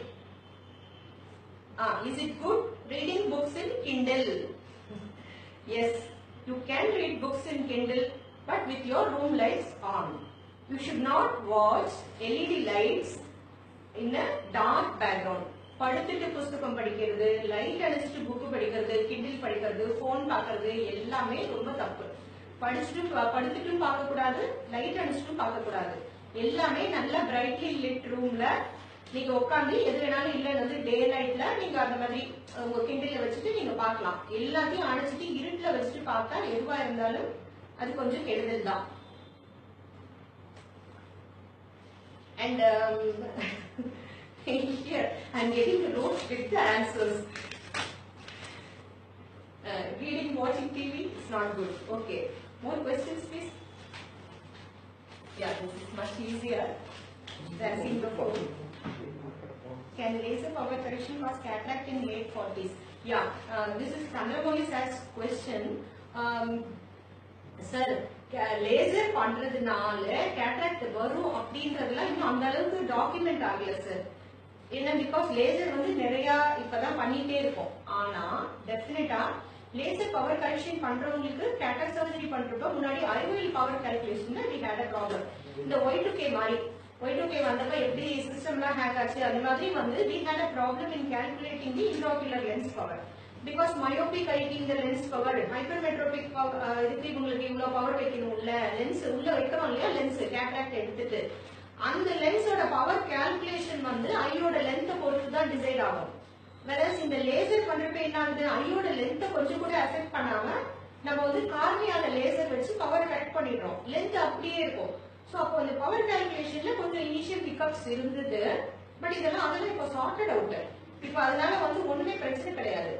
A: Is it good reading books in Kindle? Yes, you can read books in Kindle, but with your room lights on. You should not watch LED lights in a dark background. படுத்துட்டு புத்தகம் படிக்கிறது, light அடிச்சுட்டு book படிக்கிறது, Kindle படிக்கிறது, phone பார்க்கறது எல்லாமே ரொம்ப தப்பு. படுத்துட்டும் பார்க்க கூடாது, லைட் அடிச்சுட்டும் பார்க்க கூடாது. எல்லாமே நல்ல பிரைட்லி லிட் ரூம்ல நீங்க உட்காந்து எது வேணாலும் இல்லைன்னு டே நைட்ல நீங்க அந்த மாதிரி உங்க கிண்டில வச்சுட்டு நீங்க பார்க்கலாம். எல்லாத்தையும் அணைச்சிட்டு இருட்டுல வச்சுட்டு பார்த்தா எதுவா இருந்தாலும் அது கொஞ்சம் கெடுதல் தான். And here I'm getting the notes with the answers. Reading, watching TV is not good. Okay. More questions, please. Yeah, this is much easier than seeing the phone. Can laser power correction cause cataract in late 40s? Yeah, this is Chandramouli sir's question. Sir, laser பண்றதுனால cataract வரும் அப்படின்றதுலாம் இன்னும் அந்த அளவுக்கு document ஆகல sir. ஏன்னா because laser வந்து நிறைய இப்பதான் பண்ணிட்டே இருக்கோம். ஆனா டெஃபினட்டா லேசர் பவர் கரெக்ஷன் பண்றவங்களுக்கு கேட்ராக்ட் சர்ஜரி பண்றப்ப முன்னாடி ஐஓஎல் பவர் கால்குலேஷன்ல we had a problem. இந்த Y2K மாதிரி Y2K வந்தப்ப எப்படி சிஸ்டம்லாம் ஹேக் ஆச்சு அந்த மாதிரி வந்து we had a problem in calculating the intraocular lens power. Because myopic ஐக்கு இந்த லென்ஸ் பவர், ஹைப்பர்மெட்ரோபிக் இதுக்கு உங்களுக்கு இவ்வளவு பவர் வைக்கணும் இல்ல, லென்ஸ் உள்ள வைக்கிறோம் இல்லையா, லென்ஸ் கேட்ராக்ட் எடுத்துட்டு அந்த லென்ஸோட பவர் கால்குலேஷன் வந்து ஐயோட லென்த்தை பொறுத்து தான் டிசைட் ஆகும். வேறஸ் இந்த லேசர் பண்றப்ப என்ன ஆகுது, ஐயோட லென்த்தை கொஞ்சம் கூட அஃபெக்ட் பண்ணாம நம்ம வந்து கார்னியால லேசர் வச்சு பவர் கரெக்ட் பண்ணிடுறோம், லென்த் அப்படியே இருக்கும். ஸோ அப்போ அந்த பவர் கால்குலேஷன்ல கொஞ்சம் இனிஷியல் பிக்கப்ஸ் இருந்தது. பட் அதெல்லாம் இப்போ சார்ட்டட் அவுட். இப்போ அதனால வந்து ஒண்ணுமே பிரச்சனை கிடையாது.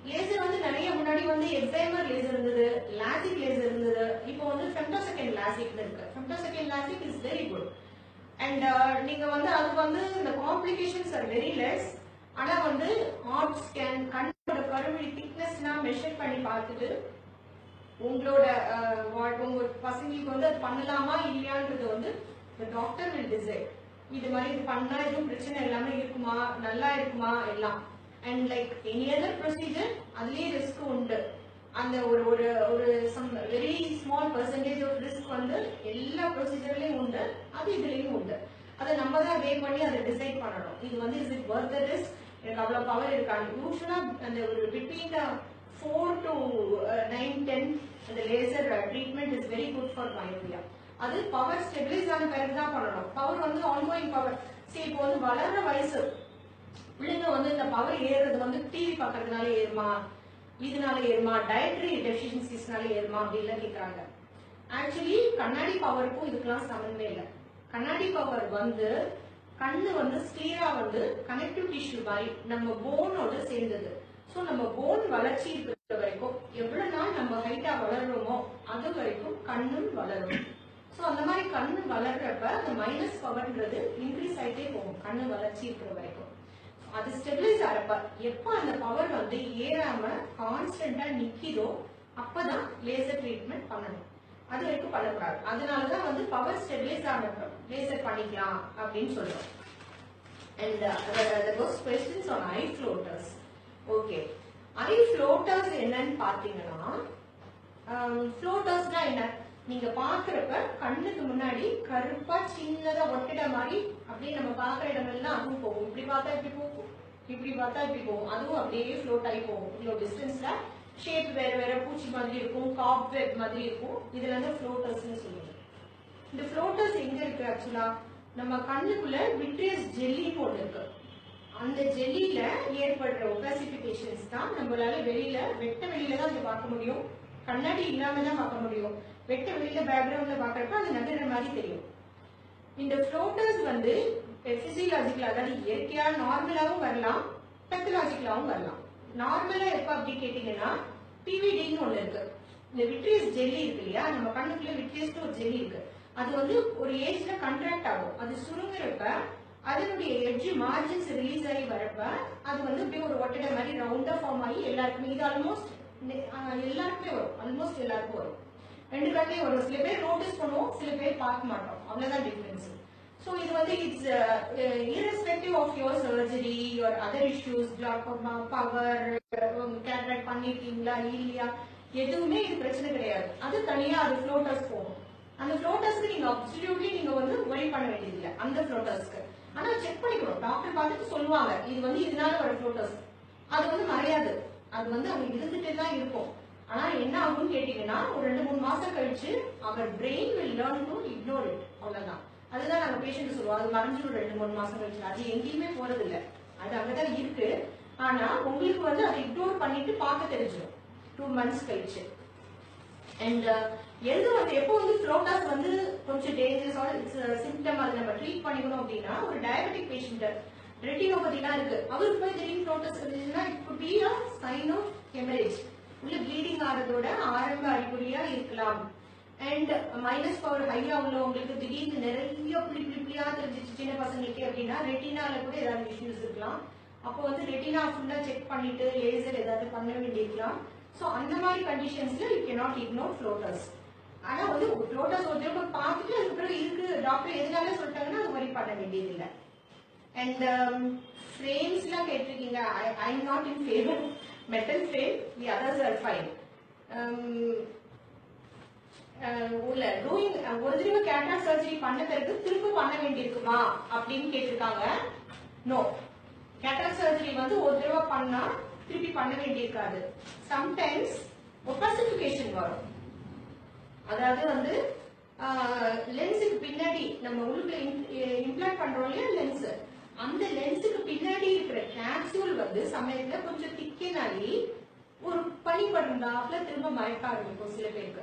A: லேசர் வந்து நிறைய முன்னாடி வந்து எக்ஸைமர் லேசர் இருந்தது, லாசிக் லேசர் இருந்தது, இப்போ வந்து ஃபெம்டோசெகண்ட் லாசிக் இருக்கு. Femtosecond LASIK is very good. And நீங்க வந்து அது வந்து இந்த காம்ப்ளிகேஷன்ஸ் ஆர் வெரி லெஸ். ஆனா வந்து ஆர்ட் ஸ்கேன் கண்ணோட கருவிழி திக்னஸ்லாம் மெஷர் பண்ணி பார்த்துட்டு உங்களோட உங்க பசங்களுக்கு வந்து அது பண்ணலாமா இல்லையான்றது வந்து டாக்டர் வில் டிசைட். இது மாதிரி இது பண்ணா எதுவும் பிரச்சனை இல்லாம இருக்குமா, நல்லா இருக்குமா எல்லாம். And like any other procedure அதுலயே ரிஸ்க் உண்டு. அந்த ஒரு some very small percentage of risk வந்து எல்லா ப்ரொசீஜர்லயும் உண்டு, அது இதுலயும் உண்டு. அதை நம்ம தான் வே பண்ணி அதை டிசைட் பண்ணணும். இது வந்து is it Worth the risk, எனக்கு அவ்வளவு பவர் இருக்காங்க. யூஸ்வலா அந்த ஒரு பிட்வீன் 4 to 9-10 அந்த laser treatment is very good for myopia. அது பவர் ஸ்டெபிலைஸ் ஆன பிறகு தான் பண்ணணும். பவர் வந்து ஆன்கோயிங் பவர். சரி, இப்போ வந்து வளர்ற வயசு பிள்ளைங்க வந்து இந்த பவர் ஏறுறது வந்து டிவி பாக்குறதுனால ஏறுமா, இதனால ஏறுமா, டயட்ரி டெஃபிஷியன்சிஸ்னால ஏறுமா அப்படின்லாம் கேட்கறாங்க. ஆக்சுவலி கண்ணாடி பவருக்கும் இதுக்கெல்லாம் சம்மந்தமே இல்லை. கண்ணாடி பவர் வந்து கண்ணு வந்து ஸ்டீரா வந்து கனெக்டிவ் டிஷ்யூ மாதிரி நம்ம போனோட சேர்ந்தது. ஸோ நம்ம போன் வளர்ச்சி இருக்கிற வரைக்கும் எவ்வளவு நாள் நம்ம ஹைட்டா வளர்றோமோ அது வரைக்கும் கண்ணும் வளரும். ஸோ அந்த மாதிரி கண்ணு வளர்றப்ப அந்த மைனஸ் பவர்ன்றது இன்க்ரீஸ் ஆகிட்டே போகும் கண்ணு வளர்ச்சி இருக்கிற வரைக்கும். அது ஸ்டெபிலைஸ் ஆறப்ப எப்ப அந்த பவர் வந்து ஏறாம கான்ஸ்டன்டா நிக்கிதோ அப்பதான் லேசர் ட்ரீட்மெண்ட் பண்ணணும். அது வரைக்கும் பண்ணக்கூடாது. அதனாலதான் வந்து பவர் ஸ்டெபிலைஸ் ஆனப்ப லேசர் பண்ணிக்கலாம் அப்படின்னு சொல்றோம். And there was questions on eye floaters. Okay, eye floaters என்னன்னு பாத்தீங்கன்னா, floatersனா என்ன, நீங்க பாக்குறப்ப கண்ணுக்கு முன்னாடி கருப்பா சின்னதா ஒட்டட மாதிரி அப்படியே நம்ம பாக்குற இடமெல்லாம் அதுவும் போகும். இப்படி பார்த்தா இப்படி போகும், இப்படி பார்த்தா இப்படி போகும், அதுவும் அப்படியே ஃப்ளோட் ஆகி போகும். இவ்வளவு டிஸ்டன்ஸ்ல ஷேப் வேற வேற பூச்சி மாதிரி இருக்கும், காப் வெப் மாதிரி இருக்கும். இதுல வந்து ஃப்ளோட்டர்ஸ்னு சொல்லுவாங்க. இந்த ஃப்ளோட்டர்ஸ் எங்க இருக்கு ஆக்சுவலா, நம்ம கண்ணுக்குள்ள விட்ரியஸ் ஜெல்லின்னு ஒண்ணு இருக்கு. அந்த ஜெல்லியில ஏற்படுற ஒபாசிபிகேஷன்ஸ் தான் நம்மளால வெளியில வெட்ட வெளியில தான் அதை பார்க்க முடியும், கண்ணாடி இல்லாம தான் பார்க்க முடியும். வெட்ட வெளியில பேக்ரவுண்ட்ல பாக்குறப்ப அது நகர மாதிரி தெரியும். இந்த ஃப்ளோட்டர்ஸ் வந்து பிசியலாஜிக்கலா, அதாவது இயற்கையா நார்மலாவும் வரலாம், பெத்தலாஜிக்கலாவும் வரலாம். நார்மலா எப்ப அப்படி கேட்டீங்கன்னா பிவிடின்னு ஒண்ணு இருக்கு. இந்த விட்ரியஸ் ஜெல்லி இருக்கு இல்லையா, நம்ம கண்ணுக்குள்ள விட்ரியஸ்னு ஒரு ஜெல்லி இருக்கு. அது வந்து ஒரு ஏஜ்ல கண்ட்ராக்ட் ஆகும். அது சுருங்குறப்ப அதனுடைய எட்ஜ் மார்ஜின்ஸ் ரிலீஸ் ஆகி வரப்ப அது வந்து அப்படியே ஒரு ஒட்டடை மாதிரி ரவுண்டா ஃபார்ம் ஆகி எல்லாருக்குமே, இது ஆல்மோஸ்ட் எல்லாருக்குமே வரும், ஆல்மோஸ்ட் எல்லாருக்கும் வரும். ரெண்டு கண்ணையும் வரும். சில பேர் நோட்டீஸ் பண்ணுவோம், சில பேர் பார்க்க மாட்டோம், அவ்வளவுதான் டிஃபரன்ஸ். ஸோ இது வந்து it's irrespective of your surgery or other issues, glaucoma, power, cataract பண்ணிருக்கீங்களா இல்லையா, எதுவுமே இது பிரச்சனை கிடையாது. அது தனியா அது ஃப்ளோட்டர்ஸ் போகும். அந்த ஃப்ளோட்டர்ஸ்க்கு நீங்க அப்சல்யூட்லி நீங்க வந்து ஒரி பண்ண வேண்டியது இல்லை அந்த ஃப்ளோட்டர்ஸ்க்கு. ஆனா செக் பண்ணிக்கணும், டாக்டர் பார்த்துட்டு சொல்லுவாங்க இது வந்து இதனால வர ஃப்ளோட்டர்ஸ். அது வந்து மறையாது, அது வந்து அங்க இருந்துட்டே தான் இருக்கும். ஆனா என்ன ஆகும்னு கேட்டீங்கன்னா, ஒரு 2-3 மாசம் கழிச்சு அவர் brain will learn to ignore it, அவ்வளவுதான். அதுதான் நாங்க பேஷண்ட் சொல்லுவோம், அது மறைஞ்சிடும் 2-3 மாசம் கழிச்சு. அது எங்கேயுமே போறது இல்ல, அது அங்கதான் இருக்கு. ஆனா உங்களுக்கு வந்து அதை இக்னோர் பண்ணிட்டு பார்க்க தெரிஞ்சிடும் 2 months கழிச்சு. அண்ட் எது வந்து எப்போ வந்து ஃப்ளோட்டாஸ் வந்து கொஞ்சம் டேஞ்சரஸ் சிம்டம் அதை நம்ம ட்ரீட் பண்ணிக்கணும் அப்படின்னா, ஒரு டயபெட்டிக் பேஷண்ட் ரெட்டினோபதிலாம் இருக்கு, அவருக்கு போய் திடீர்னு ஃப்ளோட்டாஸ் இருந்துச்சுன்னா it could be a sign of hemorrhage, உள்ள ப்ளீடிங் ஆகிறதோட ஆரம்ப அறிகுறியா இருக்கலாம். அண்ட் மைனஸ் பவர் ஹையா உள்ளவங்களுக்கு திடீர்னு நிறைய புள்ளியா தெரிஞ்சிச்சு சின்ன பசங்களுக்கு அப்படின்னா ரெட்டினால கூட ஏதாவது இஷ்யூஸ் இருக்கலாம். அப்போ வந்து ரெட்டினா ஃபுல்லா செக் பண்ணிட்டு லேசர் ஏதாவது பண்ண வேண்டியிருக்கலாம். ஸோ அந்த மாதிரி கண்டிஷன்ஸ்ல யூ கேனாட் இக்னோர் ஃப்ளோட்டர்ஸ். ஆனா வந்து ஃப்ளோட்டர்ஸ் ஒரு தடவை பார்த்துட்டு அதுக்கப்புறம் இருக்கு டாக்டர் எதனால சொல்லிட்டாங்கன்னா அது மாதிரி பண்ண வேண்டியது இல்லை. அண்ட் ஃப்ரேம்ஸ்லாம் கேட்டிருக்கீங்க. I am not in favour metal frame, the others are fine. ஒரு தடவை கேட்ராக்ட் சர்ஜரி பண்ண பிறகு திரும்ப பண்ண வேண்டியிருக்குமா அப்படின்னு கேட்டிருக்காங்க. நோ, கேட்ராக்ட் சர்ஜரி வந்து ஒரு தடவை பண்ணா திருப்பி பண்ண வேண்டியிருக்காது. சம்டைம்ஸ் ஒபாசிஃபிகேஷன் வரும், அதாவது வந்து லென்ஸுக்கு பின்னாடி நம்ம உள்ளுக்குள்ள இம்ப்ளான்ட் பண்றோம் இல்லையா லென்ஸ், அந்த லென்ஸுக்கு பின்னாடி இருக்கிற கேப்சூல் வந்து சமயத்துல கொஞ்சம் திக்கனாகி ஒரு பனி படுந்தாப்புல திரும்ப மயக்க ஆரம்பிக்கும் சில பேருக்கு.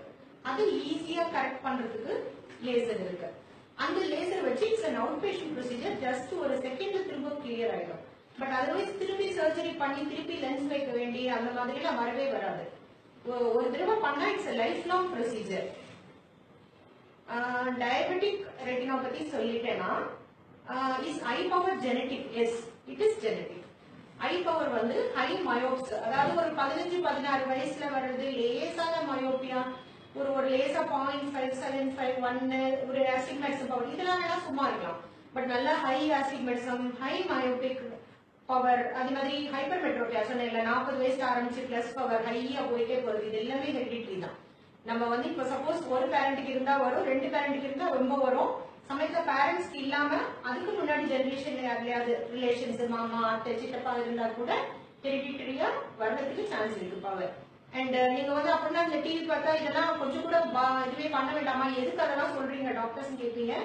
A: அது ஈஸியா கரெக்ட் பண்றதுக்கு லேசர் இருக்கு. அந்த லேசர் வச்சு it's an outpatient procedure, just ஒரு செகண்ட்ல திரும்ப கிளியர் ஆயிடும். பட் அதர்வைஸ் திருப்பி சர்ஜரி பண்ணி திருப்பி லென்ஸ் வைக்க வேண்டிய அந்த மாதிரி எல்லாம் வரவே வராது. ஒரு தடவை பண்ணா it's a lifelong procedure. Diabetic retinopathy சொல்லிட்டேன்னா is eye power genetic? Yes, it is genetic. Eye power வந்து ஹை மயோப்ஸ், அதாவது ஒரு 15-16 வயசுல வர்றது லேசான மயோப்பியா, ஒரு லேசா 0.575 1 ஒரு ஆஸ்டிக்மேட்டிசம் பவர், இதெல்லாம் வேணா சும்மா இருக்கலாம். பட் நல்லா high astigmatism, high myopic power, அதே மாதிரி ஹைப்பர் மெட்ரோபியா சொன்னேன்ல 40 வயசுல ஆரம்பிச்சு பிளஸ் பவர் ஹையா போயிட்டே போகுது. இது எல்லாமே ஹெரிடிட்டரி தான். நம்ம வந்து இப்ப சப்போஸ் ஒரு பேரண்ட்டுக்கு இருந்தா வரும், 2 பேரண்ட்டுக்கு இருந்தா ரொம்ப வரும். சமயத்துல பேரண்ட்ஸ்க்கு இல்லாம அதுக்கு முன்னாடி ஜெனரேஷன்ல யாரையாவது ரிலேஷன்ஸ் மாமா அத்தை சித்தப்பா இருந்தா கூட ஹெரிடிட்டரியா வர்றதுக்கு சான்ஸ் இருக்கு பவர். அண்ட் நீங்க வந்து அப்படின்னா இந்த டிவி பார்த்தா இதெல்லாம் கொஞ்சம் கூட இதுவே பண்ண வேண்டாமா, எதுக்கு அதெல்லாம் சொல்றீங்க டாக்டர்ஸ் கேட்பீங்க.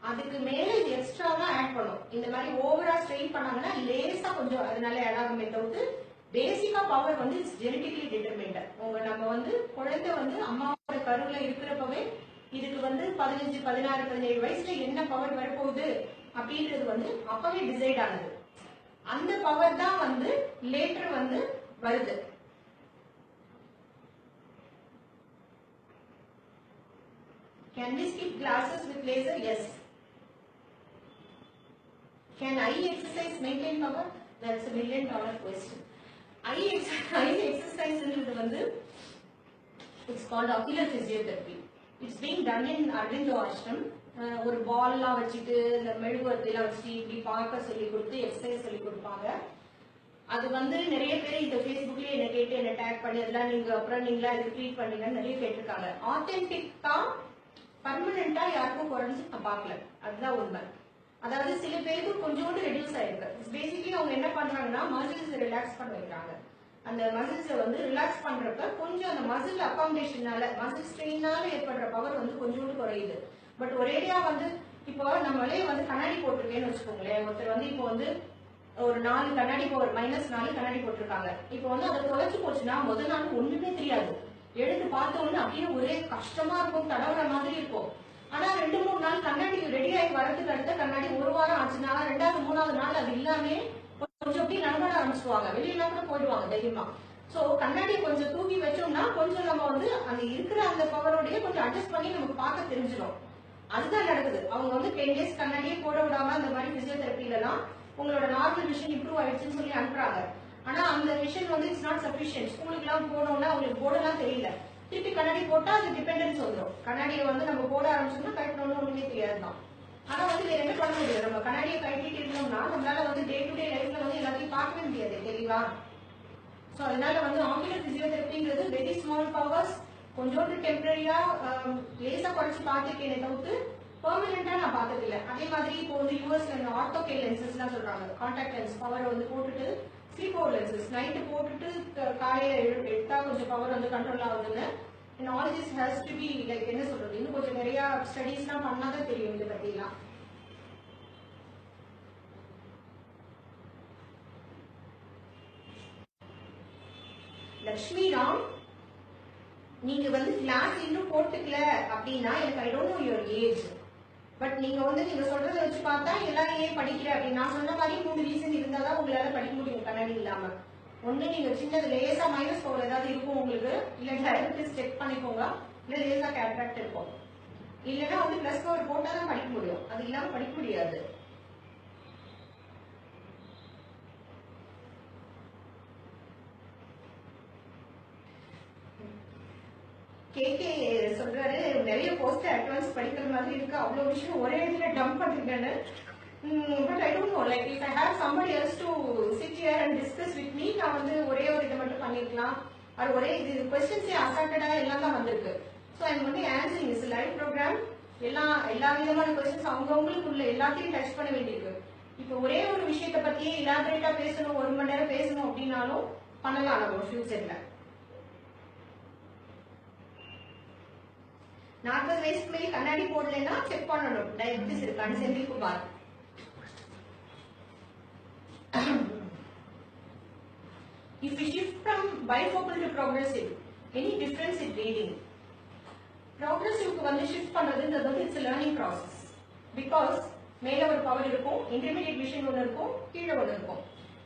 A: அதுக்கு மேல இது எக்ஸ்ட்ராவா ஆட் பண்ணும். இந்த மாதிரி ஓவரா ஸ்ட்ரெயின் பண்ணாங்கன்னா லேசா கொஞ்சம் அதனால ஆட் ஆகுமே தவிர்த்து பேசிக்கா பவர் வந்து இட்ஸ் ஜெனட்டிக்கலி டிட்டர்மின்ட். நம்ம வந்து குழந்தை வந்து அம்மாவோட கருவுல இருக்கிறப்பவே இதுக்கு வந்து 15, 16, 17 வயசுல என்ன பவர் வரப்போகுது அப்படின்றது வந்து அப்பவே டிசைட் ஆனது. அந்த பவர் தான் வந்து லேட்டர் வந்து வருது. Can we skip glasses with laser? Yes. Can eye exercise maintain power? That's a $1 million question. Eye exercise is வந்து it's called ocular physiotherapy. It's being done in Arvindo Ashram. ஒரு பால்லாம் வச்சுட்டு இந்த மெழுகுவர்த்திலாம் வச்சுட்டு இப்படி பார்க்க சொல்லி கொடுத்து எக்ஸசைஸ் சொல்லி கொடுப்பாங்க. அது வந்து நிறைய பேர் இந்த ஃபேஸ்புக்லயே என்ன கேட்டு என்ன டேக் பண்ணி அதெல்லாம் நீங்க அப்புறம் நீங்களா இதுக்கு ட்ரீட் பண்ணீங்கன்னு நிறைய கேட்டிருக்காங்க. ஆத்தென்டிக்கா பர்மனண்டா யாருக்கும் குறைஞ்சு நான் பார்க்கல, அதுதான் உண்மை. அதாவது சில பேருக்கு கொஞ்சோண்டு ரெடியூஸ் ஆயிருக்கு. பேசிக்கலி அவங்க என்ன பண்றாங்கன்னா மசில்ஸ் ரிலாக்ஸ் பண்ண வைக்கிறாங்க. அந்த மசில்ஸை வந்து ரிலாக்ஸ் பண்றப்ப கொஞ்சம் அந்த மசில் அகாமடேஷனால மசில் ஸ்ட்ரெயினால ஏற்படுற பவர் வந்து கொஞ்சோண்டு குறையுது. பட் ஒரேடியா வந்து இப்போ நம்மளே வந்து கண்ணாடி போட்டிருக்கேன்னு வச்சுக்கோங்களேன். ஒருத்தர் வந்து இப்போ வந்து ஒரு 4 கண்ணாடி -4 கண்ணாடி போட்டிருக்காங்க. இப்போ வந்து அதை தொலைச்சு போச்சுன்னா முதல் நாள் ஒண்ணுமே தெரியாது. எடுத்து பார்த்த உடனே அப்படியே ஒரே கஷ்டமா இருக்கும், தடவுற மாதிரி இருக்கும். ஆனா 2-3 நாள் கண்ணாடி ரெடி ஆகி வரதுக்கு அடுத்த கண்ணாடி 1 வாரம் ஆச்சுன்னா 2வது 3வது நாள் அது இல்லாமே கொஞ்சம் அப்படி நடமாட ஆரம்பிச்சுவாங்க, வெளியெல்லாம் கூட போயிடுவாங்க தைரியமா. சோ கண்ணாடி கொஞ்சம் தூக்கி வச்சோம்னா கொஞ்சம் நம்ம வந்து அந்த இருக்கிற அந்த பவரோடய கொஞ்சம் அட்ஜஸ்ட் பண்ணி நமக்கு பார்க்க தெரிஞ்சிடும். அதுதான் நடக்குது. அவங்க வந்து 10 days கண்ணாடியே போட விடாம அந்த மாதிரி பிசியோதெரபில எல்லாம் உங்களோட நார்மல் விஷன் இம்ப்ரூவ் ஆயிடுச்சுன்னு சொல்லி அனுப்புறாங்க. ஆனா அந்த விஷன் வந்து இட்ஸ் நாட் சஃபிஷியன்ட். ஸ்கூலுக்கு எல்லாம் போனோம்னா அவங்களுக்கு போடலாம் தெரியல, திருப்பி கண்ணாடி போட்டா அது டிபெண்டன்ஸ் வந்துடும். கண்ணாடியை வந்து நம்ம போட ஆரம்பிச்சோம்னா கட்டணும்னு ஒண்ணுமே தெரியாதுதான். ஆனா வந்து வேற என்ன பண்ண முடியாது, நம்ம கண்ணாடியை கட்டிட்டு இருந்தோம்னா நம்மளால வந்து டே டு டே லைஃப்ல வந்து எல்லாத்தையும் பார்க்கவே முடியாது தெளிவா. சோ அதனால வந்து ஆங்குலர் பிசியோதெரபிங்கிறது வெரி ஸ்மால் பவர்ஸ், கொஞ்சோண்டு டெம்பரரியா லேசா குறைச்சு பார்த்துருக்கேனே தவிர்த்து பெர்மனண்டா நான் பார்த்தது இல்லை. அதே மாதிரி இப்போ வந்து யூஎஸ்ல ஆர்த்தோகே லென்சஸ் எல்லாம் சொல்றாங்க, கான்டாக்ட் லென்ஸ் பவரை வந்து போட்டுட்டு ஸ்லீப் ஓவர் லென்சஸ் நைட்டு போட்டுட்டு காலையில எடுத்தா கொஞ்சம் பவர் வந்து கண்ட்ரோல் ஆகுதுன்னு. And all this has to be like என்ன சொல்றது, இன்னும் கொஞ்சம் நிறைய ஸ்டடீஸ்லாம் பண்ணாதான் தெரியும் இதை பத்திலாம். லக்ஷ்மி ராம், நீங்க வந்து கிளாஸ் இன்னும் போட்டுக்கல அப்படின்னா எனக்கு ஐ don't no your age. But நீங்க சொல்றதை வச்சு பார்த்தா எல்லாம் ஏன் படிக்கிற அப்படின்னு நான் சொன்ன மாதிரி 3 ரீசன் இருந்தா தான் உங்களால படிக்க முடியும் கண்ணாடி இல்லாம. ஒண்ணு, நீங்க சின்னது லேசா மைனஸ் பவர் ஏதாவது இருக்கும் உங்களுக்கு, இல்ல டயபெட்டிஸ் செக் பண்ணிக்கோங்க, இல்ல லேசா கேட்ராக்ட் இருக்கும், இல்லைன்னா வந்து பிளஸ் பவர் போட்டா தான் படிக்க முடியும், அது இல்லாம படிக்க முடியாது. கேகே சொல்றாரு நிறைய போஸ்ட் அட்வான்ஸ் படிக்கிற மாதிரி இருக்கு, அவ்வளவு விஷயம் ஒரே இதுல டம்ப் பண்ணிருக்கேன்னு. But I don't know, like if I have somebody else to sit here and discuss with me, நான் வந்து ஒரே ஒரு இதை மட்டும் பண்ணிருக்கலாம். அது ஒரே இது கொஸ்டின்ஸே அசார்டடா எல்லாம் தான் வந்திருக்கு. ஸோ ஐ வந்து ஆன்சரிங் இஸ் லைவ் ப்ரோக்ராம், எல்லா விதமான கொஸ்டின்ஸ் அவங்கவுங்களுக்கு உள்ள எல்லாத்தையும் டச் பண்ண வேண்டியிருக்கு. இப்போ ஒரே ஒரு விஷயத்தை பத்தியே இலாபரேட்டா பேசணும், 1 மணி நேரம் பேசணும் அப்படின்னாலும் பண்ணலாம் நம்ம ஃபியூச்சர்ல. நாற்பது வயசுக்கு மேலே கண்ணாடி போடலைன்னா செக் பண்ணணும் டயபெட்டிஸ் இருக்கான்னு. Senthilkumar, if we shift from bifocal to progressive, any difference in reading? Progressive க்கு வந்து shift பண்றதுன்றது வந்து it's a learning process, because மேல ஒரு பவர் இருக்கும், இன்டர்மீடியட் விஷன் ஒன்று இருக்கும், கீழே ஒன்று இருக்கும்.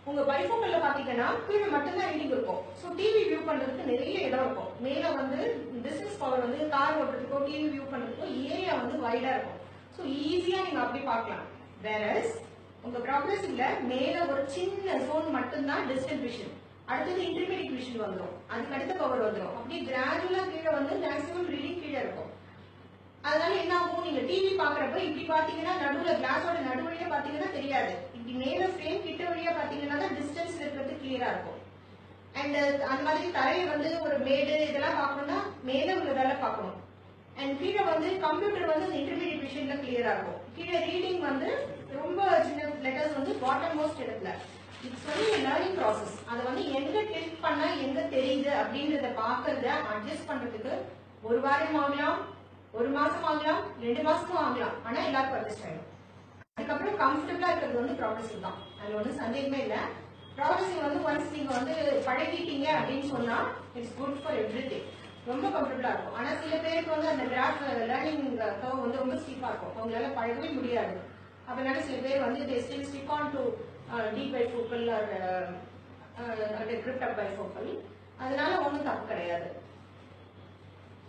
A: உங்க பைஃபோக்கல்ல பாத்தீங்கன்னா கீழே மட்டும்தான் ரீடிங் இருக்கும். ஸோ டிவி வியூ பண்றதுக்கு நிறைய இடம் இருக்கும். மேல வந்து பிசினஸ் பவர் வந்து கார் ஓட்டுறதுக்கோ டிவி வியூ பண்றதுக்கோ ஏரியா வந்து வைடா இருக்கும். ஸோ ஈஸியா நீங்க அப்படி பார்க்கலாம். வேறஸ் உங்க ப்ராக்ரஸிவ்ல மேல ஒரு சின்ன ஜோன் மட்டும்தான் டிஸ்டன்ட் விஷன், அடுத்தது இன்டர்மீடியட் விஷன் வந்துடும், அதுக்கு அடுத்த பவர் வந்துடும். அப்படி கிராஜுவலா கீழே வந்து மேக்ஸிமம் ரீடிங் கீழே இருக்கும். அதனால என்ன ஆகும், நீங்க டிவி பாக்குறப்ப இப்படி பாத்தீங்கன்னா நடுவுல கிளாஸோட நடுவழியா பாத்தீங்கன்னா தெரியாது, இப்படி மேல ஃப்ரேம் கிட்ட வழியா பாத்தீங்கன்னா தான் டிஸ்டன்ஸ் இருக்கிறது கிளியரா இருக்கும். அண்ட் அந்த மாதிரி தரையை வந்து ஒரு மேடு இதெல்லாம் பார்க்கணும்னா மேல உள்ள வேலை பார்க்கணும். அண்ட் கீழே வந்து கம்ப்யூட்டர் வந்து இன்டர்மீடியட் விஷன்ல கிளியரா இருக்கும். கீழே ரீடிங் வந்து ரொம்ப சின்ன லெட்டர்ஸ் வந்து பாட்டம் மோஸ்ட் இடத்துல. இட்ஸ் வந்து லேர்னிங் ப்ராசஸ். அதை வந்து எங்க கிளிக் பண்ணா எங்க தெரியுது அப்படின்றத பாக்குறத அட்ஜஸ்ட் பண்றதுக்கு 1 வாரம் ஆகலாம், 1 மாசம் ஆகலாம், 2 மாசமும் ஆகலாம். ஆனா எல்லாருக்கும் அட்ஜஸ்ட் ஆயிடும். அதுக்கப்புறம் கம்ஃபர்டபுளா இருக்கிறது வந்து ப்ராக்ரஸிவ் தான், அதுல ஒன்றும் சந்தேகமே இல்லை. ப்ராக்ரஸிவ் வந்து ஒன்ஸ் நீங்க வந்து பழகிட்டீங்க அப்படின்னு சொன்னா இட்ஸ் குட் ஃபார் எவ்ரிதிங், ரொம்ப கம்ஃபர்டபுளா இருக்கும். ஆனா சில பேருக்கு வந்து அந்த கிராஃப் லேர்னிங் கர்வ் வந்து ரொம்ப ஸ்டீப்பா இருக்கும், அவங்களால பழகவே முடியாது. அதனால சில பேர் வந்து they still stick on to deep bifocal or crypt bifocal. அதனால ஒன்றும் தப்பு கிடையாது.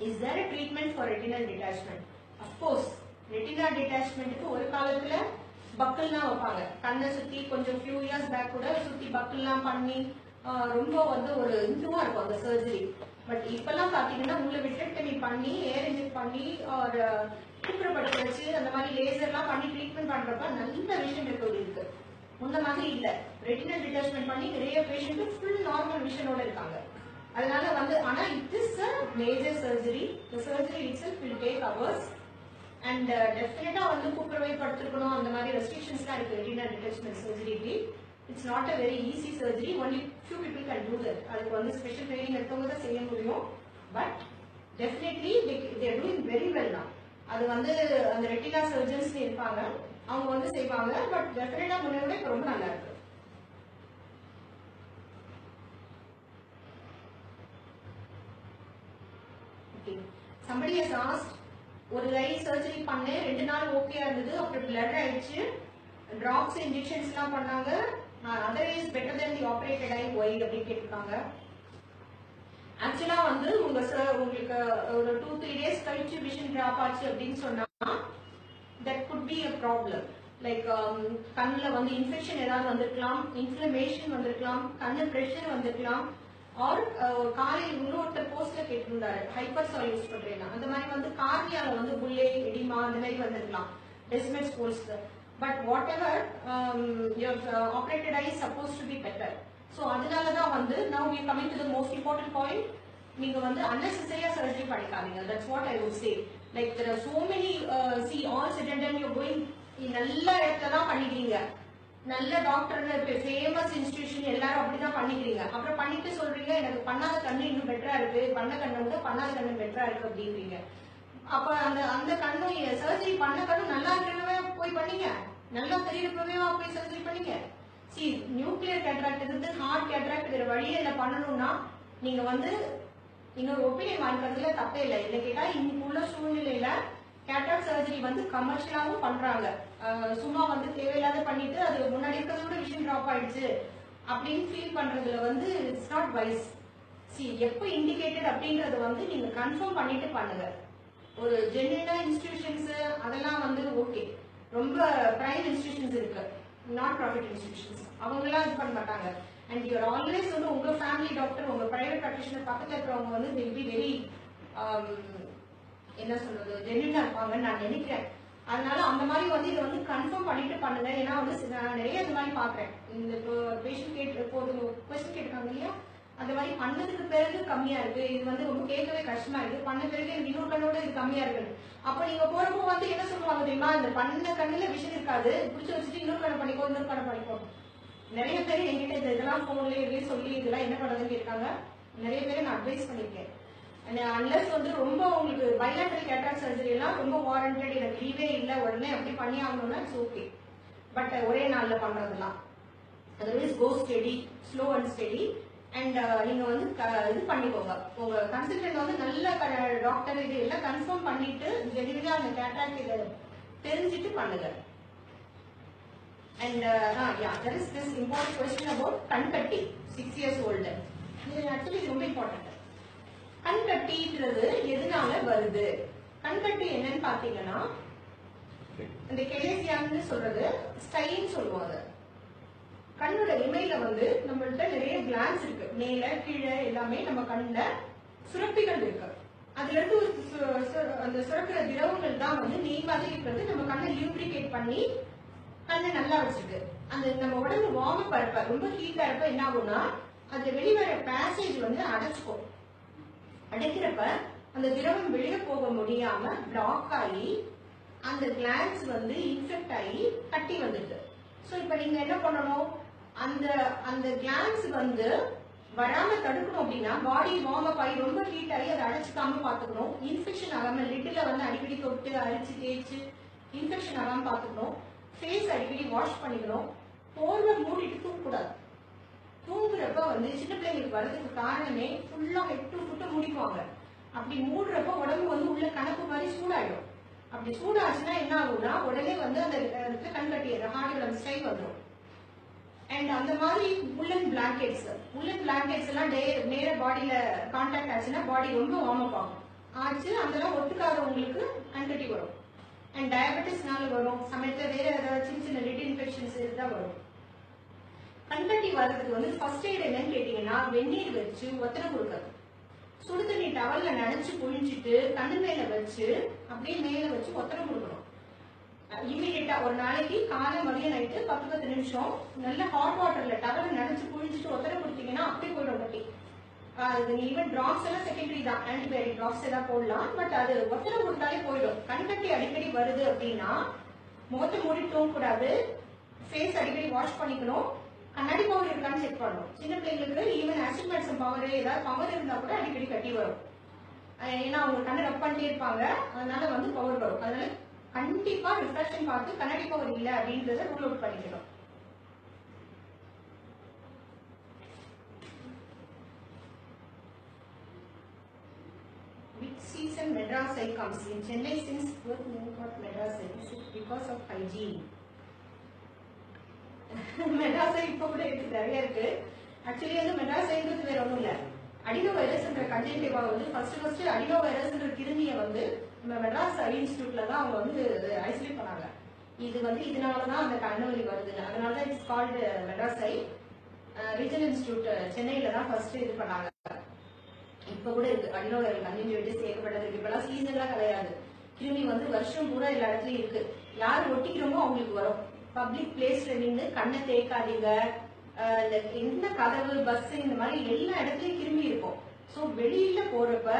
A: Is there a treatment for retinal detachment? Of course, retinal detachmentக்கு ஒரு காலத்துல பக்கல்லாம் வைப்பாங்க, கண்ணை சுத்தி கொஞ்சம் few years back கூட சுத்தி பக்கல்லாம் பண்ணி ரொம்ப வந்து ஒரு இதுவா இருக்கும் அந்த சர்ஜரி. பட் இப்பெல்லாம் பாத்தீங்கன்னா உள்ள விட்ரெக்டமி பண்ணி ஏர் இன்ஜெக்ட் பண்ணி ஒரு தூக்கப்படுத்த வச்சு அந்த மாதிரி லேசர்லாம் பண்ணி ட்ரீட்மெண்ட் பண்றப்ப நல்ல விஷன் இருக்கு. முன்ன மாதிரி இல்ல, ரெட்டினல் டிட்டாச்மெண்ட் பண்ணி நிறைய பேஷண்ட் ஃபுல் நார்மல் விஷனோட இருக்காங்க. அதனால வந்து ஆனா it is a major surgery. The surgery itself will take hours and டெஃபினட்டா வந்து கூப்பிடவே படுத்திருக்கணும், அந்த மாதிரி ரெஸ்ட்ரிக்ஷன்ஸ்லாம் இருக்கு ரெட்டினல் டிட்டாச்மெண்ட் சர்ஜரிக்கு. It's not a very easy surgery, only few people can do that. அதுக்கு வந்து ஸ்பெஷல் ட்ரைனிங் எடுத்தவங்க தான் செய்ய முடியும். But definitely they are doing very well now. அது வந்து அந்த ரெட்டினா சர்ஜன்ஸ் இருப்பாங்க, அவங்க வந்து செய்வாங்க. பட் டெஃபினட்டா முன்ன விட இப்ப ரொம்ப நல்லா இருக்கு. Somebody has asked, ஒரு ஐ சர்ஜரி பண்ணேன், 2 நாள் ஓகே இருந்தது, அப்புறம் பிளட் ஆயிடுச்சு, டிராப்ஸ் இன்ஜெக்ஷன்ஸ் எல்லாம் பண்ணாங்க, other is better than the operated eye, why அப்படின்னு கேட்டிருக்காங்க. ஆக்சுவலா வந்து உங்களுக்கு ஒரு 2-3 days கழிச்சு விஷன் டிராப் ஆச்சு அப்படின்னு சொன்னா that could be a problem. Like கண்ணுல வந்து இன்ஃபெக்ஷன் ஏதாவது வந்திருக்கலாம், இன்ஃப்ளமேஷன் வந்திருக்கலாம், கண்ணு பிரஷர் வந்திருக்கலாம், ஆர் காலையில் இன்னொருத்தர் போஸ்ட்ல கேட்டிருந்தாரு ஹைப்பர் சால் யூஸ் பண்றேன், அந்த மாதிரி வந்து கார்னியால வந்து புல்லே எடிமா அந்த மாதிரி வந்திருக்கலாம் டெசிமெட் ஸ்போர்ட்ஸ். But whatever your operated eye is supposed to be better. So அதனாலதான் வந்து now we coming to the most important point, நீங்க வந்து அன்னெசரியா சர்ஜரி பண்ணிக்காதீங்க. That's what I would say. Like there are so many see all said and done, you're going நல்ல இடத்துல தான் பண்ணிக்கிறீங்க, நல்ல டாக்டர் ஃபேமஸ் இன்ஸ்டிடியூஷன் எல்லாரும் அப்படிதான் பண்ணிக்கிறீங்க. அப்புறம் பண்ணிட்டு சொல்றீங்க எனக்கு பண்ணாத கண்ணு இன்னும் பெட்டரா இருக்கு, பண்ண கண்ணு வந்து பண்ணாத கண்ணு பெட்டரா இருக்கு அப்படின்றீங்க. அப்ப அந்த கண்ணு சர்ஜரி பண்ண கண்ணு நல்லா இருக்கிறவே போய் பண்ணீங்க, நல்லா தெரியறப்பவே போய் சர்ஜரி பண்ணீங்க. சி நியூக்ளியர் கேட்ராக்ட் இருந்து ஹார்ட் கேட்ராக்ட் வேற வழியே இல்லை பண்ணணும்னா நீங்க வந்து இன்னொரு ஒப்பீனியன் வாங்கிக்கிறதுல தப்பே இல்லை. இல்லை கேட்டா இன்னைக்கு உள்ள சூழ்நிலையில கேட்ராக்ட் சர்ஜரி வந்து கமர்ஷியலாவும் பண்றாங்க. சும்மா வந்து தேவையில்லாத பண்ணிட்டு அது முன்னாடி இருக்கிறத விட விஷன் டிராப் ஆயிடுச்சு அப்படின்னு ஃபீல் பண்றதுல வந்து இட்ஸ் நாட் வைஸ். எப்போ இண்டிகேட்டட் அப்படிங்கறத வந்து நீங்க கன்ஃபார்ம் பண்ணிட்டு பண்ணுங்க. ஒரு ஜென்யூனா இன்ஸ்டிடியூஷன்ஸ் அதெல்லாம் வந்து ஓகே, ரொம்ப பிரைவேட் இன்ஸ்டிடியூஷன்ஸ் இருக்கு, நாட் ப்ராஃபிட் இன்ஸ்டிடியூஷன்ஸ், அவங்களாம் இது பண்ண மாட்டாங்க. அண்ட் யூஆர் ஆல்வேஸ் வந்து உங்க ஃபேமிலி டாக்டர், உங்க பிரைவேட் ப்ராக்டிஷனர் பக்கத்துல இருக்கிறவங்க வந்து வில் பி வெரி என்ன சொல்றது ஜென்யூனா இருப்பாங்கன்னு நான் நினைக்கிறேன். அதனால அந்த மாதிரி வந்து இதை வந்து கன்ஃபார்ம் பண்ணிட்டு பண்ணுங்க. ஏன்னா வந்து நான் நிறைய இது மாதிரி பாக்குறேன். இந்த பேஷண்ட் கொஸ்டின் கேட்டிருக்காங்க இல்லையா, அந்த மாதிரி பண்ணதுக்கு பிறகு கம்மியா இருக்கு, இது வந்து ரொம்ப கேட்கவே கஷ்டமா இருக்கு, பண்ண பிறகு இன்னொரு கண்ணோட இது கம்மியா இருக்கு. அப்ப நீங்க போறப்போ வந்து என்ன சொல்லுவாங்க தெரியுமா, இந்த பண்ண கண்ணுல விஷயம் இருக்காது, பிடிச்சி வச்சுட்டு இன்னொரு கண்ணை பண்ணிக்கோ இன்னொரு கண்ணை பண்ணிக்கோ. நிறைய பேர் என்கிட்ட இதெல்லாம் போன்ல இதே சொல்லி இதெல்லாம் என்ன பண்றதுன்னு கேட்காங்க. நிறைய பேரை நான் அட்வைஸ் பண்ணிருக்கேன். அன்லஸ் வந்து ரொம்ப உங்களுக்கு பைலேட்டரல் கேட்ராக்ட் சர்ஜரி எல்லாம் ரொம்ப வாரண்டட், எனக்கு லீவே இல்லை உடனே அப்படி பண்ணி ஆகணும்னா இட்ஸ் ஓகே. பட் ஒரே நாள்ல பண்றதுலாம் otherwise go steady, slow and steady. And நீங்க வந்து இது பண்ணிக்கோங்க, உங்க கன்சல்டன்ட் வந்து நல்ல டாக்டர் இது எல்லாம் கன்ஃபார்ம் பண்ணிட்டு ஜெனிவா அந்த கேட்ராக்ட் இதை தெரிஞ்சுட்டு பண்ணுங்க. And there is this important question about கண்கட்டி 6 years old. இது ஆக்சுவலி ரொம்ப இம்பார்ட்டன்ட். கண்கட்டின்றது எதனால வருது? கண்கட்டி என்னன்னு பாத்தீங்கன்னா இந்த கெலேசியான்னு சொல்றது ஸ்டைன்னு சொல்லுவாங்க. கண்ணோட இமையில வந்து நம்மள்ட்ட நிறைய கிளான்ஸ் இருக்கு, மேல கீழே எல்லாமே நம்ம கண்ணுல சுரப்பிகள் இருக்கு. அதுல இருந்து அந்த சுரக்கிற திரவங்கள் தான் வந்து நீர் மாதிரி இருக்கிறது நம்ம கண்ணை லியூப்ரிகேட் பண்ணி கண்ணை நல்லா வச்சிருக்கு. அந்த நம்ம உடம்பு வார்ம் அப் இருப்ப ரொம்ப ஹீட்டா இருப்ப என்ன ஆகும்னா அந்த வெளிவர பேசேஜ் வந்து அடைச்சுக்கும். அடைக்கிறப்ப அந்த திரவம் வெளியே போக முடியாம பிளாக் ஆகி அந்த கிளான்ஸ் வந்து இன்ஃபெக்ட் ஆகி கட்டி வந்துடுது. ஸோ இப்ப நீங்க என்ன பண்ணணும், அந்த அந்த கிளான்ஸ் வந்து வராம தடுக்கணும் அப்படின்னா பாடி வார்ம் அப் ஆகி ரொம்ப ஹீட் ஆகி அதை அடைச்சிக்காம பாத்துக்கணும். இன்ஃபெக்ஷன் ஆகாம லிட்டில வந்து அடிக்கடி தொட்டு அரிச்சு தேய்ச்சு இன்ஃபெக்ஷன் ஆகாம பாத்துக்கணும். ஃபேஸ் அடிக்கடி வாஷ் பண்ணிக்கணும். போர்வை மூடிட்டு தூங்கக்கூடாது. தூங்குறப்ப வந்து சின்ன பிள்ளைங்களுக்கு வர்றதுக்கு காரணமே ஃபுல்லா ஹெட் டு ஃபுட் மூடிக்குவாங்க. அப்படி மூடுறப்ப உடம்பு வந்து உள்ள கணக்கு மாதிரி சூடாயிடும். அப்படி சூடாச்சுன்னா என்ன ஆகும்னா உடனே வந்து அந்த இடத்துல கண்கட்டி ஹார்ட் ஸ்டைல் வந்துடும். அண்ட் அந்த மாதிரி உள்ளன் பிளாங்கெட்ஸ் எல்லாம் நேர பாடியில கான்டாக்ட் ஆச்சுன்னா பாடி ரொம்ப வார்ம் அப் ஆகும். ஆச்சு அதெல்லாம் ஒத்துக்காதவங்களுக்கு கண்கட்டி வரும். அண்ட் டயபெட்டிஸ்னால வரும், சமயத்துல வேற ஏதாவது சின்ன சின்ன லிட் இன்ஃபெக்ஷன்ஸ் இருந்தா வரும். கண்கட்டி வர்றதுக்கு வந்து ஃபர்ஸ்ட் எய்ட் என்னன்னு கேட்டீங்கன்னா வெந்நீர் வச்சு ஒத்தனை கொடுக்கறது, சுடு தண்ணி டவல்ல நனைச்சு புழிஞ்சிட்டு கண்ணு மேல வச்சு அப்படியே மேல வச்சு ஒத்தனை கொடுக்கணும். இமீடியட்டா ஒரு நாளைக்கு காலை மதியம் நைட்டு 10-10 நிமிஷம் நல்ல ஹாட் வாட்டர்ல டவல்ல நனைச்சு புழிஞ்சிட்டு ஒத்தனை கொடுத்தீங்கன்னா அப்படியே போயிடும் கட்டி. அது ஈவன் டிராப்ஸ் எல்லாம் செகண்டரி தான், ஆன்டிபயோட்டிக் டிராப்ஸ் எல்லாம் போடலாம், பட் அது ஒத்தனை கொடுத்தாலே போயிடும். கண்கட்டி அடிக்கடி வருது அப்படின்னா முகத்தை மூடி தூங்கக்கூடாது, ஃபேஸ் அடிக்கடி வாஷ் பண்ணிக்கணும், கண்ணாடி பவர் இருக்கான்னு செக் பண்ணணும். சின்ன பிள்ளைங்களுக்கு ஈவன் ஆசிட் மெடிசன் பவர் ஏதாவது பவர் இருந்தா கூட அடிக்கடி கட்டி வரும். ஏன்னா அவங்க கண்ணை ரப் பண்ணிட்டே இருப்பாங்க, அதனால வந்து பவர் வரும். அதனால கண்டிப்பா ரிஃப்ரெஷன் பார்த்து கண்ணாடி பவர் இல்லை அப்படின்றத ரூல் அவுட் பண்ணிக்கணும். Which season Madras Eye comes in Chennai since birth name got Madras Eye? Is it because of hygiene? Madras eye இப்போ கூட இருக்கு, நிறைய இருக்கு. ஆக்சுவலி வந்து மெட்ராஸ் ஐன்றது வேற ஒன்றும் இல்லை, அடினோ வைரஸ்ன்ற கன்ஜெக்டிவா வந்து ஃபர்ஸ்ட் அடினோ வைரஸ்ன்ற கிருமியை வந்து நம்ம மெட்ராஸ் ஐ இன்ஸ்டியூட்ல தான் அவங்க வந்து ஐசோலேட் பண்ணாங்க. இது வந்து இதனாலதான் அந்த கண்ணு வருது, அதனாலதான் it's called Madras I. Regional institute சென்னையில தான் ஃபர்ஸ்ட் இது பண்ணாங்க. இப்ப கூட இருக்கு அடினோ வைரல் கன்ஜெக்டிவிட்டிஸ் ஏற்பட்டது இருக்கு. இப்பெல்லாம் சீசன்லாம் கிடையாது, கிருமி வந்து வருஷம் பூரா எல்லா இடத்துலயும் இருக்கு. யார் ஒட்டிக்கிறோமோ அவங்களுக்கு வரும். பப்ளிக் பிளேஸ்ல நின்று கண்ணை தேய்க்காதீங்க. என்ன கதவு பஸ் இந்த மாதிரி எல்லா இடத்துலயும் கிருமி இருக்கும். ஸோ வெளியில போறப்ப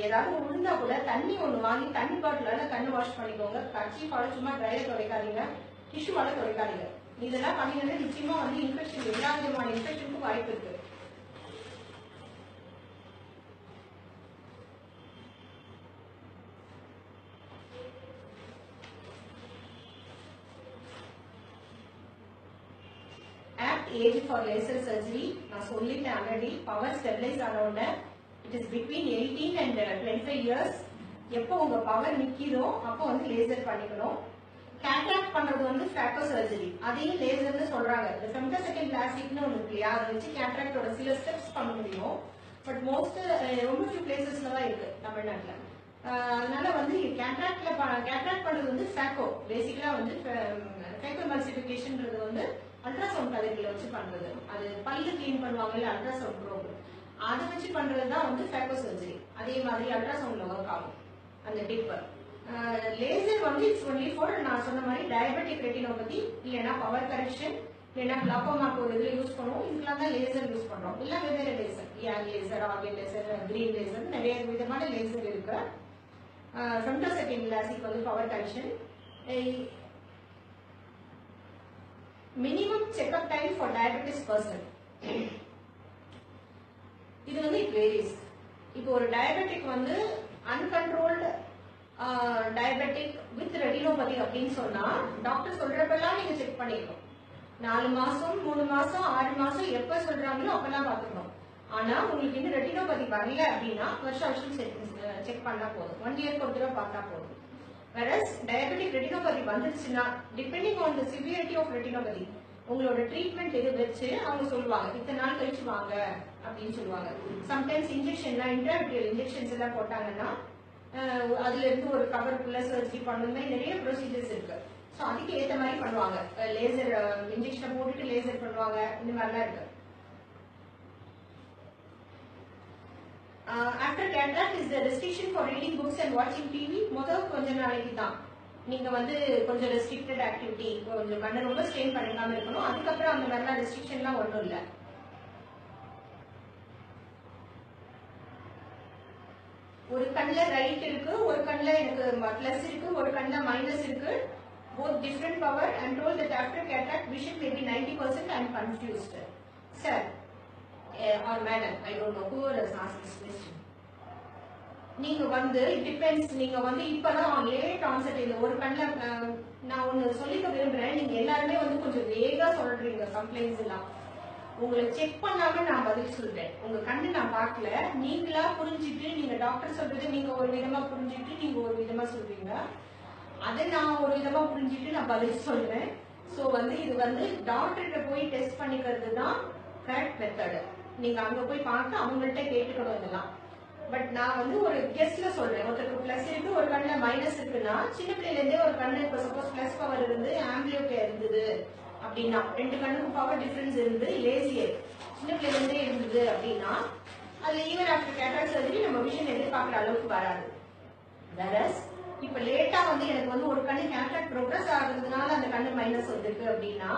A: ஏதாவது விழுந்தா கூட தண்ணி ஒண்ணு வாங்கி தண்ணி பாட்டிலால கண்ணு வாஷ் பண்ணிக்கோங்க. கர்ச்சீஃபால சும்மா ட்ரையர் துடைக்காதீங்க, டிஷ்யூவால துடைக்காதீங்க. இதெல்லாம் பண்ணீங்கன்னா நிச்சயமா வந்து இன்ஃபெக்ஷன், எல்லா விதமான இன்ஃபெக்ஷனுக்கும் வாய்ப்பு இருக்கு. ஏஜ் ஃபார் லேசர் சர்ஜரி நான் நான் சொல்லிட்டேன் ஆல்ரெடி. பவர் ஸ்டெபிலைஸ் ஆன உடனே it is between 18 and 25 years. எப்போ உங்க பவர் நிக்கிதோ அப்போ வந்து லேசர் பண்ணிக்கணும். கேட்ராக்ட் பண்றது வந்து ஃபேக்கோ சர்ஜரி, அதையும் லேசர்னு சொல்றாங்க. இந்த ஃபெம்டோசெகண்ட் பிளாஸ்டிக்னு ஒன்று இருக்கு இல்லையா, அதை வச்சு கேட்ராக்டோட சில ஸ்டெப்ஸ் பண்ண முடியும். பட் மோஸ்ட் ரொம்ப ஃபியூ பிளேசஸ்ல தான் இருக்கு தமிழ்நாட்டில். அதனால வந்து கேட்ராக்ட் பண்றது வந்து ஃபேக்கோ, பேசிக்கலா வந்து ஃபேக்கோ எமல்சிஃபிகேஷன்ன்றது வந்து அல்ட்ராசவுண்ட் கதிர்களை வச்சு பண்றது. அது பல்லு கிளீன் பண்ணுவாங்க இல்ல அல்ட்ராசவுண்ட் ப்ரோப், அதை வச்சு பண்றது தான் வந்து ஃபேக்கோ சர்ஜரி. அதே மாதிரி அல்ட்ராசவுண்ட்ல ஒர்க் ஆகும் அந்த டிப்பர். லேசர் வந்து இட்ஸ் ஒன்லி ஃபார் நான் சொன்ன மாதிரி டயபெட்டிக் ரெட்டினோபதி, இல்லைன்னா பவர் கரெக்ஷன், இல்லைன்னா கிளாக்கோமாக்கு ஒரு இதில் யூஸ் பண்ணுவோம். இதுக்கெல்லாம் தான் லேசர் யூஸ் பண்றோம். இல்லை வெவ்வேறு laser, air laser, argon laser, green laser, நிறைய விதமான லேசர் இருக்கு. ஃபெம்டோசெகண்ட் கிளாசிக் வந்து power correction. Minimum checkup time for diabetes person, இது வந்து இட் வேரிஸ். இப்போ ஒரு டயபெட்டிக் வந்து அன்கண்ட்ரோல்டு டயபெட்டிக் வித் ரெட்டினோபதி அப்படின்னு சொன்னா டாக்டர் சொல்றப்பெல்லாம் நீங்க செக் பண்ணிக்கணும். 4 மாசம் 3 மாசம் 6 மாசம் எப்ப சொல்றாங்களோ அப்பெல்லாம் பாத்துக்கணும். ஆனா உங்களுக்கு இன்னும் ரெட்டினோபதி வரல அப்படின்னா வருஷம் செக் பண்ணா போதும். 1 இயர்க்கு ஒரு தடவை பார்த்தா போதும். whereas டயபெட்டிக் ரெட்டினோபதி வந்துருச்சுன்னா depending on the severity of retinopathy உங்களோட ட்ரீட்மெண்ட் இது வச்சு அவங்க சொல்லுவாங்க இத்தனை நாள் கழிச்சு வாங்க அப்படின்னு சொல்லுவாங்க. சம்டைம்ஸ் இன்ஜெக்ஷன்லாம் இன்ட்ராவிட்ரியல் இன்ஜெக்ஷன்ஸ் எல்லாம் போட்டாங்கன்னா அதுல இருந்து ஒரு கவருக்குள்ள சர்ஜரி பண்ணணுமே நிறைய ப்ரொசீஜர்ஸ் இருக்கு. ஸோ அதுக்கு ஏற்ற மாதிரி பண்ணுவாங்க. லேசர் இன்ஜெக்ஷனை போட்டுட்டு லேசர் பண்ணுவாங்க. இந்த மாதிரிலாம் இருக்கு. After cataract is the restriction for reading books and watching TV. முதல் கொஞ்ச நாளைக்கு தான் நீங்க வந்து கொஞ்சம் ரெஸ்ட்ரிக்டட் ஆக்டிவிட்டி, கொஞ்சம் கண்ணை ரொம்ப ஸ்ட்ரெயின் பண்ணிக்காம இருக்கணும். அதுக்கப்புறம் அந்த மாதிரிலாம் ரெஸ்ட்ரிக்ஷன்லாம் ஒன்றும் இல்லை. ஒரு கண்ணில் ரைட் இருக்கு, ஒரு கண்ணில் எனக்கு பிளஸ் இருக்கு, ஒரு கண்ணில் மைனஸ் இருக்கு. Both different power and told that after cataract vision may be 90%. I am confused. Sir or madam, I don't know whoever has asked this question. நீங்க வந்து it depends. நீங்க வந்து இப்பதான் லேட் ஆன்செட். இந்த ஒரு கண்ணில் நான் ஒன்னு சொல்லிக்க விரும்புறேன். நீங்க எல்லாருமே வந்து கொஞ்சம் வேகா சொல்றீங்க கம்ப்ளைண்ட்ஸ் எல்லாம். உங்களை செக் பண்ணாம நான் பதில் சொல்றேன். உங்க கண்ணு நான் பார்க்கல, நீங்களா புரிஞ்சுட்டு நீங்க டாக்டர் சொல்றது நீங்க ஒரு விதமா புரிஞ்சுட்டு நீங்க ஒரு விதமா சொல்றீங்க. அதை நான் ஒரு விதமா புரிஞ்சுட்டு நான் பதில் சொல்றேன். ஸோ வந்து இது வந்து டாக்டர்கிட்ட போய் டெஸ்ட் பண்ணிக்கிறது தான் கரெக்ட் மெத்தடு. நீங்க அங்க போய் பார்த்து அவங்கள்ட்ட கேட்டுக்கணும் இதெல்லாம். பட் நான் வந்து ஒரு கெஸ்ட்ல சொல்றேன். ஒருத்தருக்கு பிளஸ் இருக்கு, ஒரு கண்ணுல மைனஸ் இருக்குன்னா சின்ன பிள்ளைல இருந்தே ஒரு கண்ணு இப்போ சப்போஸ் பிளஸ் பவர் இருந்து ஆம்பிளியோபியா இருந்தது அப்படின்னா, 2 கண்ணுக்கும் பவர் டிஃபரன்ஸ் இருந்து லேசியர் சின்ன பிள்ளைல இருந்தே இருந்தது அப்படின்னா அதுல ஈவன் ஆஃப்டர் கேட்ராக்ட் சர்ஜரி நம்ம விஷன் எதிர்பார்க்குற அளவுக்கு வராது. வேறஸ் இப்ப லேட்டா வந்து எனக்கு வந்து ஒரு கண்ணு கேட்ராக்ட் ப்ரோக்ரஸ் ஆகுறதுனால அந்த கண்ணு மைனஸ் வந்திருக்கு அப்படின்னா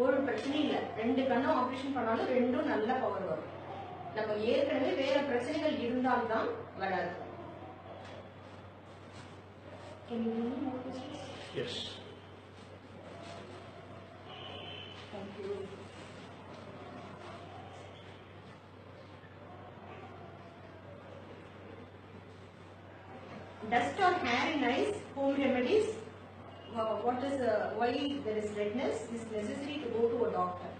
A: ஒரு பிரச்சனையும் இல்லை. 2 கண்ணும் ஆபரேஷன் பண்ணாலும் 2ம் நல்ல பவர் வரும். நம்ம ஏற்கனவே வேற பிரச்சனைகள் இருந்தால்தான் வராது.
B: Yes.
A: Thank you. Dust or hair in eyes, home remedies. What is why there is redness is necessary to go to a doctor.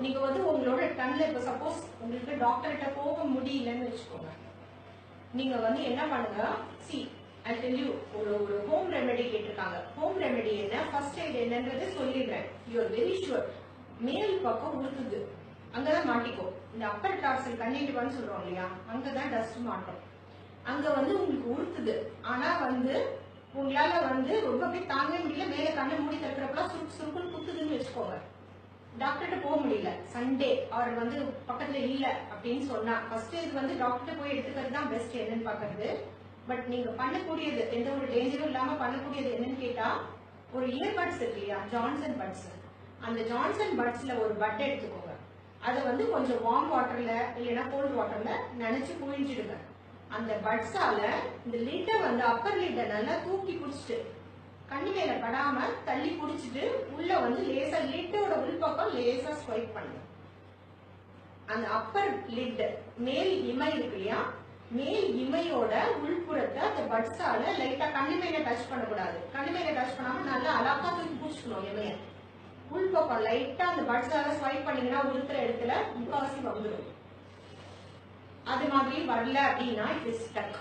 A: நீங்க வந்து உங்களோட கண்ணில் இப்போ சப்போஸ் உங்களுக்கு டாக்டர்கிட்ட போக முடியலன்னு வச்சுக்கோங்க, நீங்க வந்து என்ன பண்ணுங்க, சி ஐ டெல் யூ, ஒரு ஹோம் ரெமெடி கேட்டிருக்காங்க. ஹோம் ரெமெடி என்ன, ஃபர்ஸ்ட் எய்ட் என்னன்றது சொல்லிடுறேன். You are very sure. மேல் பக்கம் உறுத்துது, அங்கதான் மாட்டிக்கோ. இந்த அப்பர் டார்சல் கண்ணீட்டுவான்னு சொல்றோம் இல்லையா, அங்கதான் டஸ்ட் மாட்டோம். அங்க வந்து உங்களுக்கு உறுத்துது, ஆனா வந்து உங்களால வந்து ரொம்ப அப்படியே தாங்க முடியல, மேல கண்ணை மூடி தட்டுறப்பெல்லாம் சுருக்கு சுருக்குன்னு குத்துதுன்னு வச்சுக்கோங்க. டாக்டர்கிட்ட போக முடியல, சண்டே அவர் வந்து பக்கத்துல இல்ல அப்படின்னு சொன்னா ஃபர்ஸ்ட் இது வந்து டாக்டர்கிட்ட போய் எடுத்துக்கிறது தான் பெஸ்ட் என்னன்னு பாக்குறது. பட் நீங்க பண்ணக்கூடியது எந்த ஒரு டேஞ்சரும் இல்லாம பண்ணக்கூடியது என்னன்னு கேட்டா, ஒரு இயர்பட்ஸ் இருக்கு இல்லையா, ஜான்சன் பட்ஸ், அந்த ஜான்சன் பட்ஸ்ல ஒரு பட் எடுத்துக்கோங்க. அதை வந்து கொஞ்சம் வார்ம் வாட்டர்ல இல்லைன்னா கோல்ட் வாட்டர்ல நினைச்சு புழிஞ்சிடுங்க. அந்த பட்ஸால இந்த லிட்டை வந்து அப்பர் லிட்டை நல்லா தூக்கி பிடிச்சிட்டு கண்ணு மேல படாம தள்ளி புடிச்சிட்டு உள்ள வந்து லேசா லிட்டோட உள்பக்கம் லேசா ஸ்வைப் பண்ணுங்க. அந்த அப்பர் லிட் மேல் இமை இருக்கு இல்லையா, மேல் இமையோட உள்புறத்தை அந்த பட்ஸால லைட்டா கண்ணு மேல டச் பண்ணக்கூடாது. கண்ணு மேல டச் பண்ணாம நல்லா அழகா தூக்கி பிடிச்சிக்கணும் இமைய. உள் பக்கம் லைட்டா அந்த பட்ஸால ஸ்வைப் பண்ணீங்கன்னா உளுத்துற இடத்துல முக்காவாசி வந்துடும். அது மாதிரி வரல அப்படின்னா இட் இஸ் ஸ்டக்.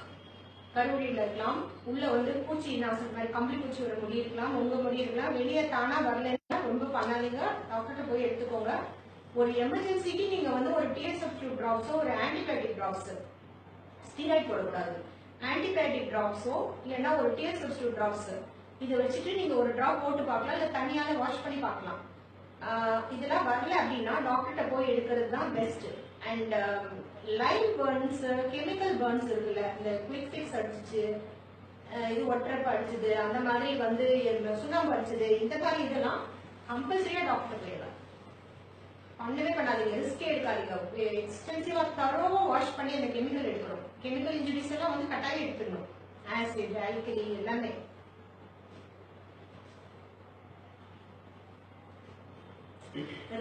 A: கருவழியில இருக்கலாம், உள்ள வந்து பூச்சி நான் சொன்ன மாதிரி கம்பளி பூச்சி வர முடி இருக்கலாம், உங்க முடி இருக்கலாம். வெளியே தானா வரலன்னா ரொம்ப பண்ணாதீங்க, டாக்டர்கிட்ட போய் எடுத்துக்கோங்க. ஒரு எமர்ஜென்சிக்கு நீங்க வந்து ஒரு TSF2 டிராப்ஸோ ஒரு ஆன்டிபயோட்டிக் டிராப்ஸ், ஸ்டீராய்டு போடக்கூடாது, ஆன்டிபயோட்டிக் டிராப்ஸோ இல்லைன்னா ஒரு TSF2 டிராப்ஸ் இதை வச்சுட்டு நீங்க ஒரு டிராப் போட்டு பார்க்கலாம், இல்லை தனியால வாஷ் பண்ணி பார்க்கலாம். இதெல்லாம் வரல அப்படின்னா டாக்டர்கிட்ட போய் எடுக்கிறது தான் best. And line Burns, chemical Burns இருக்குல்ல, இந்த குவிக் ஃபிக்ஸ் அடிச்சு இது ஒற்றப்ப அடிச்சது, அந்த மாதிரி வந்து சுண்ணாம்பு அடிச்சது, இந்த மாதிரி இதெல்லாம் கம்பல்சரியா டாக்டர் போயிடலாம். பண்ணவே பண்ணாதீங்க, ரிஸ்கே எடுக்காதீங்க. எக்ஸ்டென்சிவா தரோவா வாஷ் பண்ணி அந்த கெமிக்கல் எடுக்கணும். கெமிக்கல் இன்ஜுரிஸ் எல்லாம் வந்து கட்டாயம் எடுத்துடணும், ஆசிட், ஆல்கலி எல்லாமே.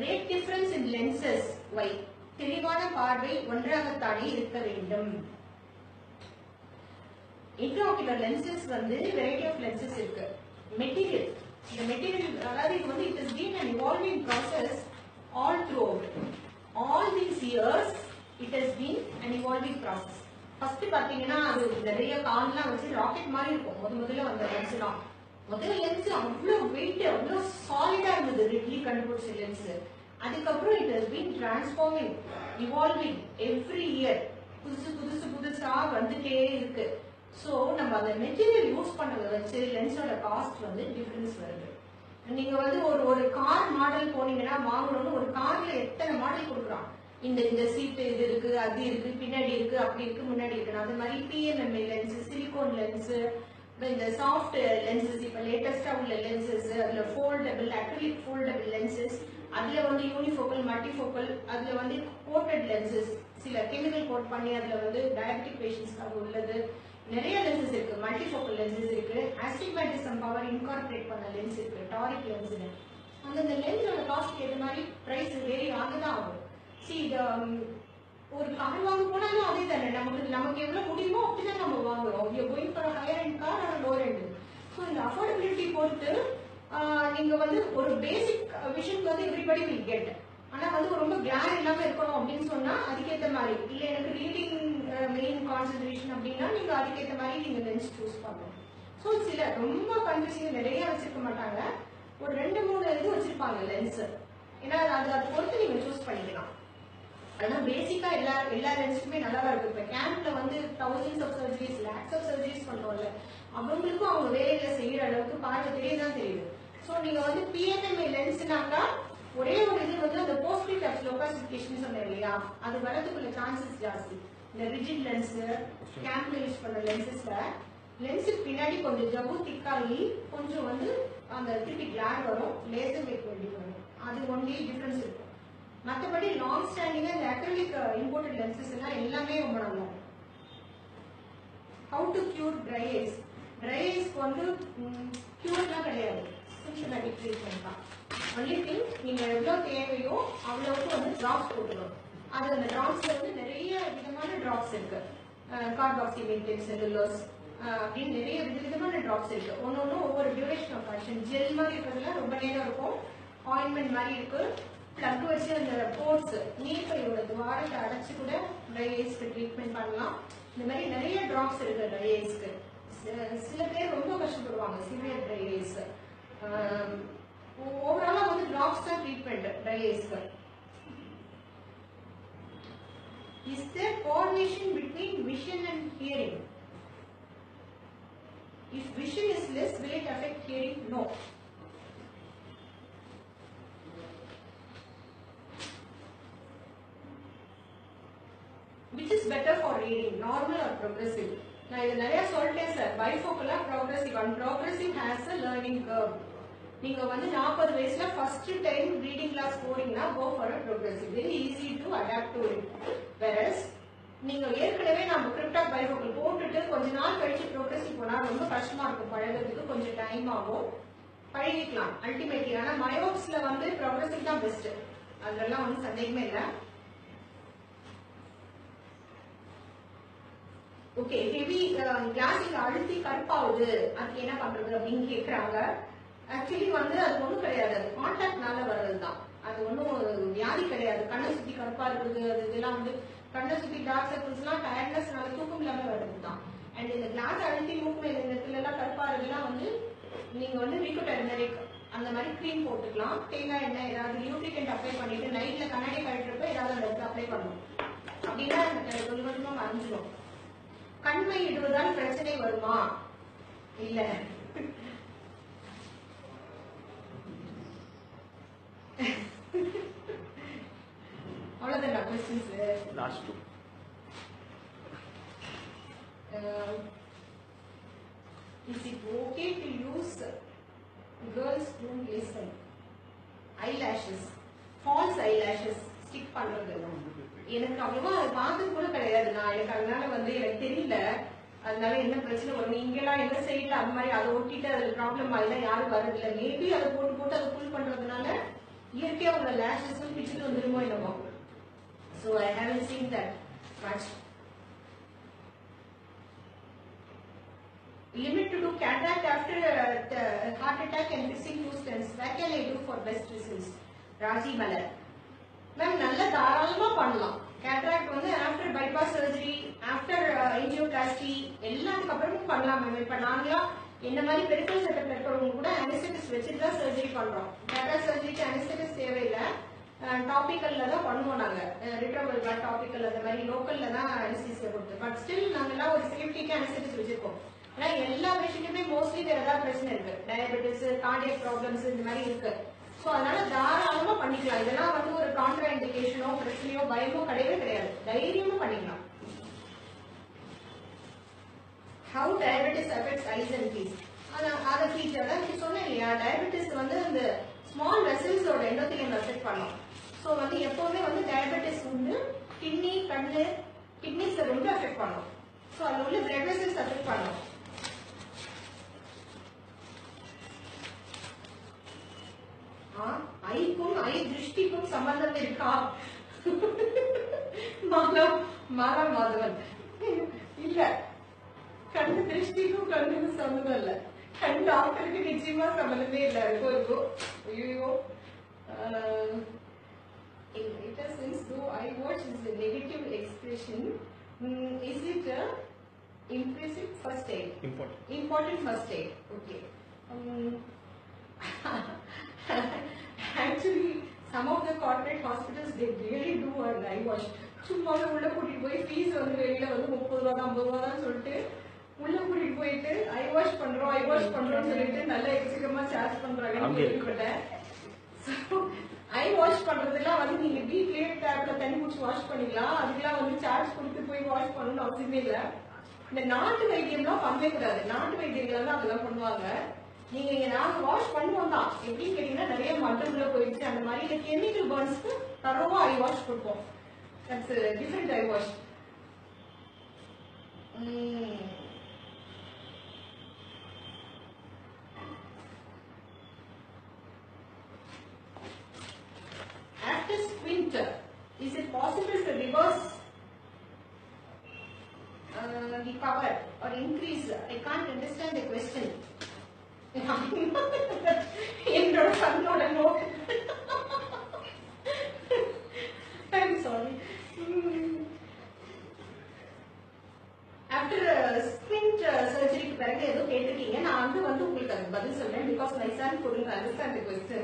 A: ரேட் டிஃபரன்ஸ் இன் லென்சஸ் வை? தெளிவான பார்வை ஒன்றாகத்தானே இருக்க வேண்டும். இன்ட்ராகுலர் லென்சஸ் வந்து வெரைட்டி ஆஃப் லென்சஸ் இருக்கு. மெட்டீரியல், இந்த மெட்டீரியல் அதாவது இது வந்து it is been an evolving process all throughout. All these years it has been an evolving process. First பாத்தீங்கன்னா அது நிறைய கான்லாம் வச்சு ராக்கெட் மாதிரி இருக்கும். முதல்ல வந்த லென்ஸ் தான். முதல்ல லென்ஸ் அவ்வளவு வெயிட், அவ்வளவு சாலிடா இருந்தது ரிட்லி கண்டுபிடிச்ச லென்ஸ். அதுக்கப்புறம் it has been transforming, evolving every year. புதுசா வந்துட்டே இருக்கு. ஸோ நம்ம அந்த மெட்டீரியல் யூஸ் பண்ணதை வச்சு லென்ஸோட காஸ்ட் வந்து டிஃபரன்ஸ் வருது. நீங்க வந்து ஒரு கார் மாடல் போனீங்கன்னா வாங்கணும்னு ஒரு கார்ல எத்தனை மாடல் கொடுக்குறான். இந்த சீட்டு இது இருக்கு, அது இருக்கு, பின்னாடி இருக்கு, அப்படி இருக்கு, முன்னாடி இருக்கு. அது மாதிரி PMMA லென்ஸ், சிலிகோன் லென்ஸ், இந்த சாஃப்ட் லென்சஸ், இப்ப லேட்டஸ்டா உள்ள லென்சஸ், அதுல ஃபோல்டபிள், அக்ரிலிக் ஃபோல்டபிள் லென்சஸ், அதுல வந்து யூனிஃபோக்கல், மல்டிஃபோக்கல், அதுல வந்து கோட்டட் லென்சஸ், சில கெமிக்கல் கோட் பண்ணி அதுல வந்து டயபெட்டிக் பேஷண்ட்ஸ்க்காக உள்ளது. நிறைய லென்சஸ் இருக்கு, மல்டிஃபோக்கல் லென்சஸ் இருக்கு, ஆஸ்டிக்மேட்டிசம் பவர் இன்கார்பரேட் பண்ண லென்ஸ் இருக்கு, டாரிக் லென்ஸ். அந்த லென்ஸோட காஸ்ட் ஏற்ற மாதிரி பிரைஸ் வேரி ஆகதான் ஆகும். சி ஒரு கார் வாங்க போனாலும் அதே தானே, நமக்கு எவ்வளவு முடியுமோ அப்படிதான் நம்ம வாங்குறோம். You going for higher end car R lower end. So இந்த அஃபோர்டபிலிட்டி பொறுத்து நீங்க வந்து ஒரு பேசிக் விஷன் வந்து எவ்ரிபடி வில் கெட். ஆனா வந்து ரொம்ப கிளார் இல்லாம இருக்கணும் அப்படின்னு சொன்னா அதுக்கேற்ற மாதிரி, இல்ல எனக்கு ரீடிங் மெயின் கான்சென்ட்ரேஷன் அப்படின்னா நீங்க அதுக்கேற்ற மாதிரி நீங்க லென்ஸ் சூஸ் பண்ணணும். ஸோ சில ரொம்ப கன்ஃபியூசிங் நிறைய வச்சிருக்க மாட்டாங்க, ஒரு 2-3 இது வச்சிருப்பாங்க லென்ஸ். ஏன்னா அதை பொறுத்து நீங்க சூஸ் பண்ணிக்கலாம். ஆனா பேசிக்கா எல்லா லென்ஸுக்குமே நல்லா இருக்கு. இப்ப கேம்ப்ல வந்து thousands of surgeries, lakhs of surgeries பண்றோம்ல, அவங்களுக்கும் அவங்க வேலையில செய்யற அளவுக்கு பார்வை தெரியதான் தெரியுது. சோ நீங்க வந்து PMMA லென்ஸ்னாக்கா ஒரே ஒரு இது வந்து அந்த போஸ்ட்லி டச் லோகாசிபிகேஷன் சொன்னேன் இல்லையா, அது வரதுக்குள்ள சான்சஸ் ஜாஸ்தி. இந்த ரிஜிட் லென்ஸ், கேம்ப்ல யூஸ் பண்ண லென்சஸ்ல லென்ஸுக்கு பின்னாடி கொஞ்சம் ஜவ்வு திக்காகி கொஞ்சம் வந்து அந்த திருப்பி கிளார் வரும், லேசர் மேக் வேண்டி வரும். அது ஒன்லி டிஃபரன்ஸ் இருக்கும். மற்றபடி லாங் ஸ்டாண்டிங் இந்த அக்ரிலிக் இம்போர்ட்டட் லென்சஸ் எல்லாம் எல்லாமே ரொம்ப நல்லா இருக்கும். How to cure dry eyes? Dry ஐஸ்க்கு வந்து கியூர்லாம் கிடையாது, சிம்டமேட்டிக் ட்ரீட்மெண்ட் தான். ஒன்லி திங் நீங்க எவ்வளவு தேவையோ அவ்வளவுக்கு வந்து டிராப்ஸ் போட்டுக்கணும். அது அந்த டிராப்ஸ்ல வந்து நிறைய விதமான டிராப்ஸ் இருக்கு. கார்பாக்சிமேட்டட் செல்லுலோஸ் அப்படின்னு நிறைய விதமான டிராப்ஸ் இருக்கு. ஒன்னொன்னு ஒவ்வொரு டியூரேஷன் ஆஃப் ஆக்ஷன். ஜெல் மாதிரி இருக்கிறதுல ரொம்ப நேரம் இருக்கும், ஆயின்மெண்ட் மாதிரி இருக்கு, பிளக் வச்சு அந்த போர்ட்ஸ் நீர்ப்பையோட துவாரத்தை அடைச்சு கூட ட்ரை ஐஸ்க்கு ட்ரீட்மெண்ட் பண்ணலாம். இந்த மாதிரி நிறைய டிராப்ஸ் இருக்கு ட்ரை ஐஸ்க்கு. சில பேர் ரொம்ப கஷ்டப்படுவாங்க சிவியர் ட்ரை ஐஸ். ஓவராலா வந்து டிராப்ஸ் தான் ட்ரீட்மெண்ட் ட்ரை ஐஸ்க்கு. Is there coordination between vision and hearing? If vision is less, will it affect hearing? No. Which is better for reading, normal or progressive? நான் இது நிறைய சொல்லிட்டேன் சார். பைஃபோக்கலா, progressive. And progressive has a learning curve. நீங்க வந்து 40 வயசுல first time reading glass போறீங்கன்னா go for a progressive. Very easy to adapt to it. Versus நீங்க ஏற்கனவே நம்ம கிரிப்டாக் பைஃபோக்கல் போட்டுட்டு கொஞ்ச நாள் கழிச்சு ப்ரோக்ரசிவ் போனா ரொம்ப கஷ்டமா இருக்கும், பழகிறதுக்கு கொஞ்சம் டைம் ஆகும். பழகிக்கலாம் அல்டிமேட்லி. ஆனா மயோப்ஸ்ல வந்து ப்ரோக்ரசிவ் தான் பெஸ்ட், அதெல்லாம் வந்து சந்தேகமே இல்லை. ஓகே, ஹெவி கிளாஸ் இங்க அழுத்தி கருப்பாகுது, அதுக்கு என்ன பண்றது அப்படின்னு கேக்குறாங்க. ஆக்சுவலி வந்து அது ஒண்ணும் கிடையாது, அது கான்டாக்ட்னால வர்றதுதான். அது ஒன்றும் வியாதி கிடையாது. கண்ணை சுத்தி கருப்பா இருக்குது அது இதெல்லாம் வந்து கண்ணை சுத்தி டார்க் சர்க்கிள்ஸ் எல்லாம் டயர்ட்னஸ்னால தூக்கம் இல்லாம வருது தான். அண்ட் இந்த கிளாஸ் அழுத்தி மூக்கு இந்த இடத்துல எல்லாம் கருப்பா இருக்குலாம் வந்து நீங்க வந்து நிக்கோடெர்மரிக் அந்த மாதிரி க்ரீம் போட்டுக்கலாம். தேங்காய் எண்ணெய் ஏதாவது நியூட்ரிகன்ட் அப்ளை பண்ணிட்டு நைட்ல கண்ணாடி கழட்டுறப்ப ஏதாவது அந்த இடத்துல அப்ளை பண்ணணும். அப்படின்னா கொஞ்சம் கொஞ்சமா மறைஞ்சிடும். கண்மை இடுவதால் பிரச்சனை வருமா? இல்ல. அவ்வளவுதான் questions.
B: Last two.
A: Is it okay to use girls do listen eyelashes, false eyelashes stick பண்றது? எனக்கு அவ்வளவா பார்த்தது கூட கிடையாது. நான் எனக்கு அதனால வந்து எனக்கு தெரியல. அதனால என்ன பிரச்சனை வரும் நீங்கெல்லாம் என்ன செய்யல அந்த மாதிரி அதை ஒட்டிட்டு அதுல ப்ராப்ளம் ஆயிலாம் யாரும் வரதில்லை. மேபி அதை போட்டு போட்டு அதை புல் பண்றதுனால இயற்கையா உள்ள லேஷஸும் பிச்சுட்டு வந்துருமோ என்னமோ. So I haven't seen that much. Limit to do cataract after heart attack and fixing two stents. What can I do for best results? Raji Malar. Ma'am நல்லா தாராளமா பண்ணலாம். கேட்ராக்ட் வந்து ஆஃப்டர் பைபாஸ் சர்ஜரி, ஆஃப்டர் எஞ்சியோபிளாஸ்டி எல்லாத்துக்கு அப்புறமும் பண்ணலாம் ma'am. இப்ப நாங்களாம் என்ன மாதிரி பெரிஃபரல் செட்டப்ல இருக்கிறவங்க கூட அனஸ்தெட்டிஸ்ட் வச்சுட்டு தான் சர்ஜரி பண்றோம். கேட்ராக்ட் சர்ஜரிக்கு அனஸ்தெட்டிஸ்ட் தேவையில்லை, டாபிக்கல்ல தான் பண்ணுவோம் நாங்க. ரிட்ரோவல் டாபிக்கல் அந்த மாதிரி லோக்கல்ல தான் அனஸ்தீசியா கொடுத்து. பட் ஸ்டில் நாங்கெல்லாம் ஒரு சேஃப்டிக்கு அனஸ்தெட்டிஸ்ட் வச்சிருக்கோம். ஆனா எல்லா பேஷண்ட்டுமே மோஸ்ட்லி வேற ஏதாவது பிரச்சனை இருக்கு, டயபெட்டிஸ், கார்டியக் ப்ராப்ளம்ஸ் இந்த மாதிரி இருக்கு. ஸோ அதனால தாராளமா பண்ணிக்கலாம். இதெல்லாம் வந்து ஒரு கான்ட்ரா இண்டிகேஷனோ பிரச்சனையோ பயமோ கிடையவே கிடையாது, தைரியமா பண்ணிக்கலாம். How diabetes affects eyes and teeth? அதை ஃபீச்சர் தான் நீங்க சொன்னேன் இல்லையா, டயபெட்டிஸ் வந்து அந்த ஸ்மால் வெசல்ஸோட எண்டோதீலியம் அஃபெக்ட் பண்ணும். ஸோ வந்து எப்பவுமே வந்து டயபெட்டிஸ் வந்து கிட்னி, கண்ணு, கிட்னிஸை ரொம்ப அஃபெக்ட் பண்ணும். ஸோ அதில் உள்ள பிளட் வெசல்ஸ் அஃபெக்ட் பண்ணும். ஐக்கும் ஐ திருஷ்டிக்கும் சம்பந்தம் இருக்கா? மாதவன் இல்ல, கண்ணு திருஷ்டிக்கும் கண்ணுக்கும் சம்பந்தம் இல்ல. கண் டாக்டருக்கு நிச்சயமா சம்பந்தமே இல்ல. இருக்கும் ஐயோ. In later sense, though I watch is a negative expression, is it a impressive first aid? Important first aid. Okay. Actually, some of the corporate hospitals they really do an eye wash. சும்மாவே உள்ள கூட்டிட்டு போய் fees வந்து வெளியில வந்து 30 ரூபா தான் 50 ரூபா தான் சொல்லிட்டு உள்ள கூட்டிட்டு போயிட்டு ஐ வாஷ் பண்றோம்னு சொல்லிட்டு நல்ல எக்கச்சக்கமா சார்ஜ் பண்றாங்கன்னு கேள்விப்பட்டேன். ஐ வாஷ் பண்றதெல்லாம் வந்து நீங்க வீட்லயே டேப்ல தண்ணி குடிச்சு வாஷ் பண்ணிக்கலாம். அதுக்கெல்லாம் வந்து சார்ஜ் கொடுத்து போய் வாஷ் பண்ணணும்னு அவசியமே இல்லை. இந்த நாட்டு வைத்தியம்லாம் பண்ணவே கூடாது. நாட்டு வைத்தியங்கள் தான் அதெல்லாம் பண்ணுவாங்க. நீங்க நாங்க வாஷ் பண்ணுவோம் தான். எப்படின்னு கேட்டீங்கன்னா நிறைய மட்டு உள்ள போயிடுச்சு அந்த மாதிரி. இந்த கெமிக்கல் பர்ன்ஸ்க்கு தரவா ஐ வாஷ் கொடுப்போம். That's different I wash. After squint, is it possible to reverse the power or increase? I can't understand the question. என்னோட கண்ணோட note. I'm sorry. After squint சர்ஜரிக்கு பிறகு ஏதோ கேட்டிருக்கீங்க. நான் வந்து உங்களுக்கு அதுக்கு பதில் சொல்றேன். Because my son couldn't understand the question.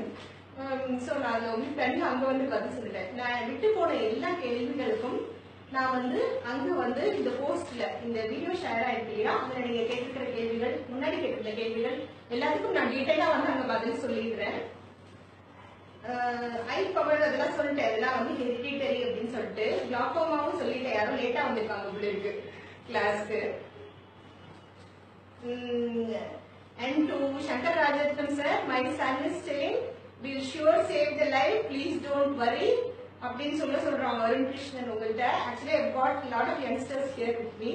A: So நான் அதை வந்து பண்ணி அங்கே வந்து பதில் சொல்லிட்டேன். நான் விட்டு போன எல்லா கேள்விகளுக்கும் நான் வந்து அங்கே வந்து இந்த போஸ்ட்ல இந்த வீடியோ ஷேர் ஆயிருக்கு இல்லையா, அதில் நீங்கள் கேட்டிருக்கிற கேள்விகள், முன்னாடி கேட்டிருந்த கேள்விகள் எல்லாத்துக்கும் நான் டீட்டெயிலாக வந்து அங்கே பதில் சொல்லிடுறேன். ஐ பவர் அதெல்லாம் சொல்லிட்டேன். அதெல்லாம் வந்து ஹெரிடிட்டரி அப்படின்னு சொல்லிட்டு கிளாக்கோமாவும் சொல்லிட்டேன். யாரும் லேட்டாக வந்திருக்காங்க உங்களுக்கு கிளாஸ்க்கு. And to Shankar Rajaratnam sir, my son is saying will sure save the life, please don't worry அப்படின்னு சொல்றாங்க வருண் கிருஷ்ணன் உங்கள்கிட்ட. Actually I got lot of youngsters here with me,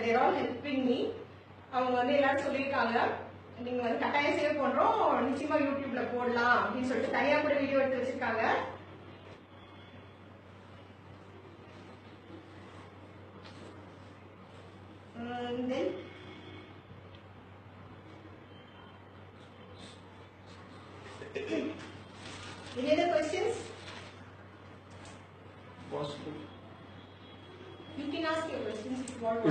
A: they're all helping me. அவங்க வந்து எல்லாரும் சொல்லியிருக்காங்க நீங்க வந்து கட்டாயம் சேவ் பண்றோம், நிச்சயமா யூடியூப்ல போடலாம் அப்படின்னு சொல்லிட்டு தனியா கூட வீடியோ எடுத்து வச்சிருக்காங்க. தென் You can ask your questions if you want.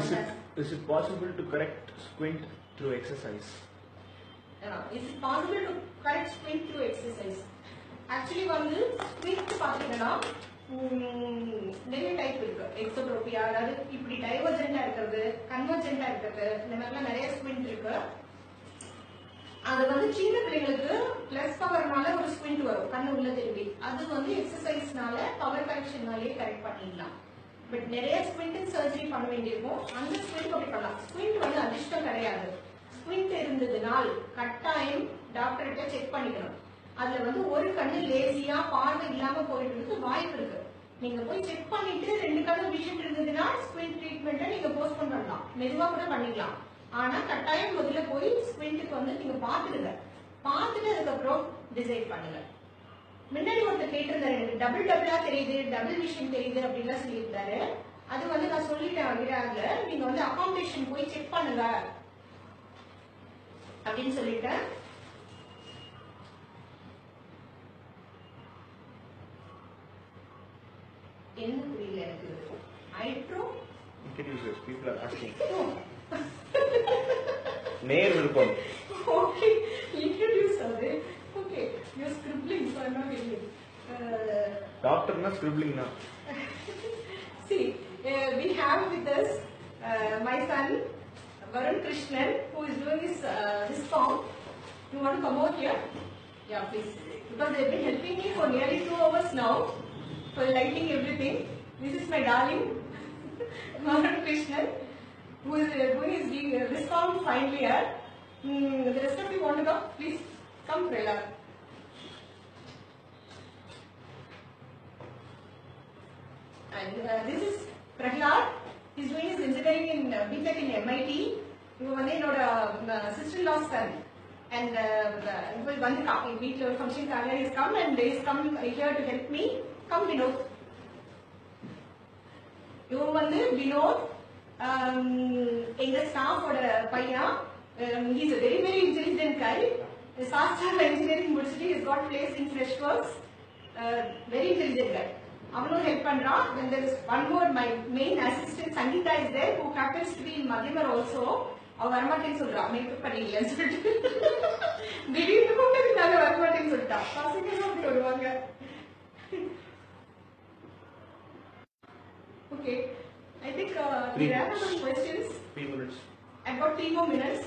B: Is it possible to correct squint through exercise?
A: Is it possible to correct squint through exercise? Actually வந்து squint பாத்தீங்கன்னா நிறைய டைப் இருக்கு. எக்ஸோட்ரோபியா, அதாவது இப்படி டைவர்ஜென்டா இருக்கிறது, கன்வர்ஜென்டா இருக்கிறது, இந்த மாதிரிலாம் நிறைய ஸ்குவிண்ட் இருக்கு. அது வந்து சின்ன பிள்ளைங்களுக்கு பிளஸ் பவர்னால ஒரு ஸ்குவிண்ட் வரும், கண்ணு உள்ள திரும்பி. அது வந்து எக்ஸசைஸ்னால பவர் கரெக்ஷன்னாலே கரெக்ட் பண்ணிடலாம். பட் நிறைய ஸ்குவிண்ட் சர்ஜரி பண்ண வேண்டியிருக்கும். அந்த ஸ்குவிண்ட் அப்படி பண்ணலாம். ஸ்குவிண்ட் வந்து அதிர்ஷ்டம் கிடையாது. ஸ்குவிண்ட் இருந்ததுனால் கட்டாயம் டாக்டர்கிட்ட செக் பண்ணிக்கணும். அதுல வந்து ஒரு கண்ணு லேசியா பார்வை இல்லாம போயிட்டு வாய்ப்பு இருக்கு. நீங்க போய் செக் பண்ணிட்டு 2 கண்ணு விஷன் இருந்ததுன்னா ஸ்குவிண்ட் ட்ரீட்மெண்ட்டை நீங்க போஸ்ட்போன் பண்ணலாம், மெதுவா கூட பண்ணிக்கலாம். ஆனா கட்டாயம் முதல்ல போய் ஸ்குவிண்ட்டுக்கு வந்து நீங்க பாத்துடுங்க. பார்த்துட்டு அதுக்கப்புறம் டிசைட் பண்ணுங்க. முன்னாடி ஒருத்தர் கேட்டிருந்தாரு, எனக்கு டபுளா தெரியுது, டபுள் விஷன் தெரியுது அப்படின்லாம் சொல்லியிருந்தாரு. அது வந்து நான் சொல்லிட்டேன் விடாதுல, நீங்க வந்து அகாமடேஷன் போய் செக் பண்ணுங்க அப்படின்னு சொல்லிட்டேன். என்ன புரியல எனக்கு. ஐட்ரோ
B: introduce people are asking. நேர் விருப்பம்.
A: Okay, introduce அது. Okay, you're scribbling, so I'm not getting it.
B: டாக்டர்னா scribbling na.
A: See, we have with us my son Varun Krishnan, who is doing his form. You want to come over here? Yeah, please. Because they've been helping me for nearly 2 hours now for lighting everything. This is my darling Varun Krishnan, who is doing his form finally here. The rest of you want to come? Please come, Prela. And this is Prahlad. He's doing his engineering in BTech in MIT. He was my sister-in-law's son. And one function he's come and he's come here to help me. Come, Vinod. இவன் வந்து வினோத், எங்க ஸ்டாஃபோட பையன். He's a very intelligent guy. Sastra engineering முடிச்சிட்டு he's got place in Freshworks. Very intelligent guy. அவனும் help பண்றான். Then there is one more, my main assistant Sangeeta is there, who happens to be in Madhimar also. அவ வரமாட்டேன்னு சொல்றா, makeup பண்ணிக்கலன்னு சொல்லிட்டு. திடீர்னு கூப்பிட்டதுனால வரமாட்டேன்னு சொல்லிட்டா. பசங்க அப்படி வருவாங்க. Okay, I think we ran out of questions.
B: 3 minutes.
A: I've got 3 more minutes.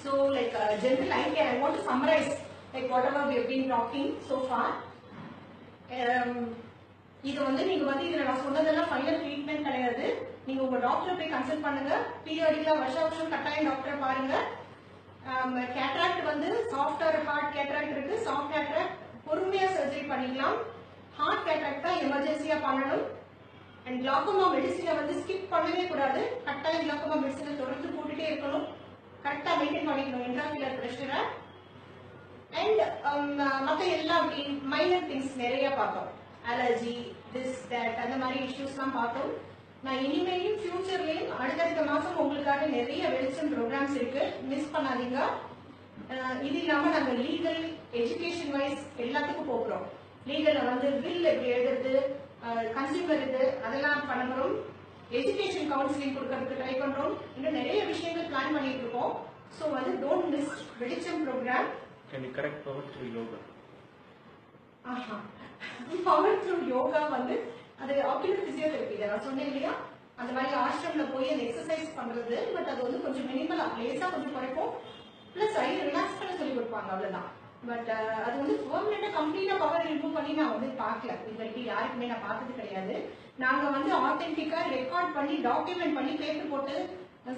A: So, like general idea, I want to summarize like whatever we have been talking so far. இது வந்து நீங்க வந்து இதுல நான் சொன்னதெல்லாம் ஃபைனல் ட்ரீட்மெண்ட் கிடையாது. நீங்க உங்க டாக்டரை போய் கன்சல்ட் பண்ணுங்க. பீரியாடிக்கலா வருஷம் கட்டாயம் டாக்டரை பாருங்க. கேட்ராக்ட் வந்து சாஃப்ட் ஆர் ஹார்ட் கேட்ராக்ட் இருக்கு. சாஃப்ட் கேட்ராக்ட் பொறுமையா சர்ஜரி பண்ணிக்கலாம். ஹார்ட் கேட்ராக்ட் தான் எமர்ஜென்சியா பண்ணணும். அண்ட் கிளாக்கோமா மெடிசினை வந்து ஸ்கிப் பண்ணவே கூடாது. கட்டாயம் கிளாக்கோமா மெடிசினை தொடர்ந்து போட்டுட்டே இருக்கணும். கரெக்டா மெயின்டைன் பண்ணிக்கணும் இன்ட்ராகுலர் பிரஷரை. அண்ட் மற்ற எல்லா மைனர் திங்ஸ் நிறைய பார்த்தோம். அலர்ஜி, திஸ் தட், அந்த மாதிரி இஷ்யூஸ்லாம் பார்த்தோம். நான் இனிமேலும் ஃபியூச்சர்லயும் அடுத்தடுத்த மாசம் உங்களுக்காக நிறைய வெளிச்சம் ப்ரோக்ராம்ஸ் இருக்கு, மிஸ் பண்ணாதீங்க. இது இல்லாம நாங்க லீகல், எஜுகேஷன் வைஸ் எல்லாத்துக்கும் போகிறோம். லீகல்ல வந்து பில் எப்படி எழுதுறது, கன்சியூமர் இது அதெல்லாம் பண்ண போறோம். எஜுகேஷன் கவுன்சிலிங் கொடுக்கறதுக்கு ட்ரை பண்றோம். இன்னும் நிறைய விஷயங்கள் பிளான் பண்ணிட்டு இருக்கோம். ஸோ வந்து don't miss Velicham programme.
B: Can you correct power through yoga?
A: Power through yoga வந்து அது ஆக்யூலர் பிசியோதெரபி நான் சொன்னேன் இல்லையா, அந்த மாதிரி ஆசிரம்ல போய் அந்த எக்ஸசைஸ் பண்றது. பட் அது வந்து கொஞ்சம் மினிமலா லேசா கொஞ்சம் குறைக்கும். பிளஸ் ஐ ரிலாக்ஸ் பண்ண சொல்லி கொடுப்பாங்க, அவ்வளவுதான். பட் அது வந்து பெர்மனண்டா கம்ப்ளீட்டா பவர் ரிமூவ் பண்ணி நான் வந்து பார்க்கல. இது வரைக்கும் யாருக்குமே நான் பார்த்தது கிடையாது. நாங்க வந்து ஆத்தென்டிக்கா ரெக்கார்ட் பண்ணி டாக்குமெண்ட் பண்ணி பேப்பர் போட்டு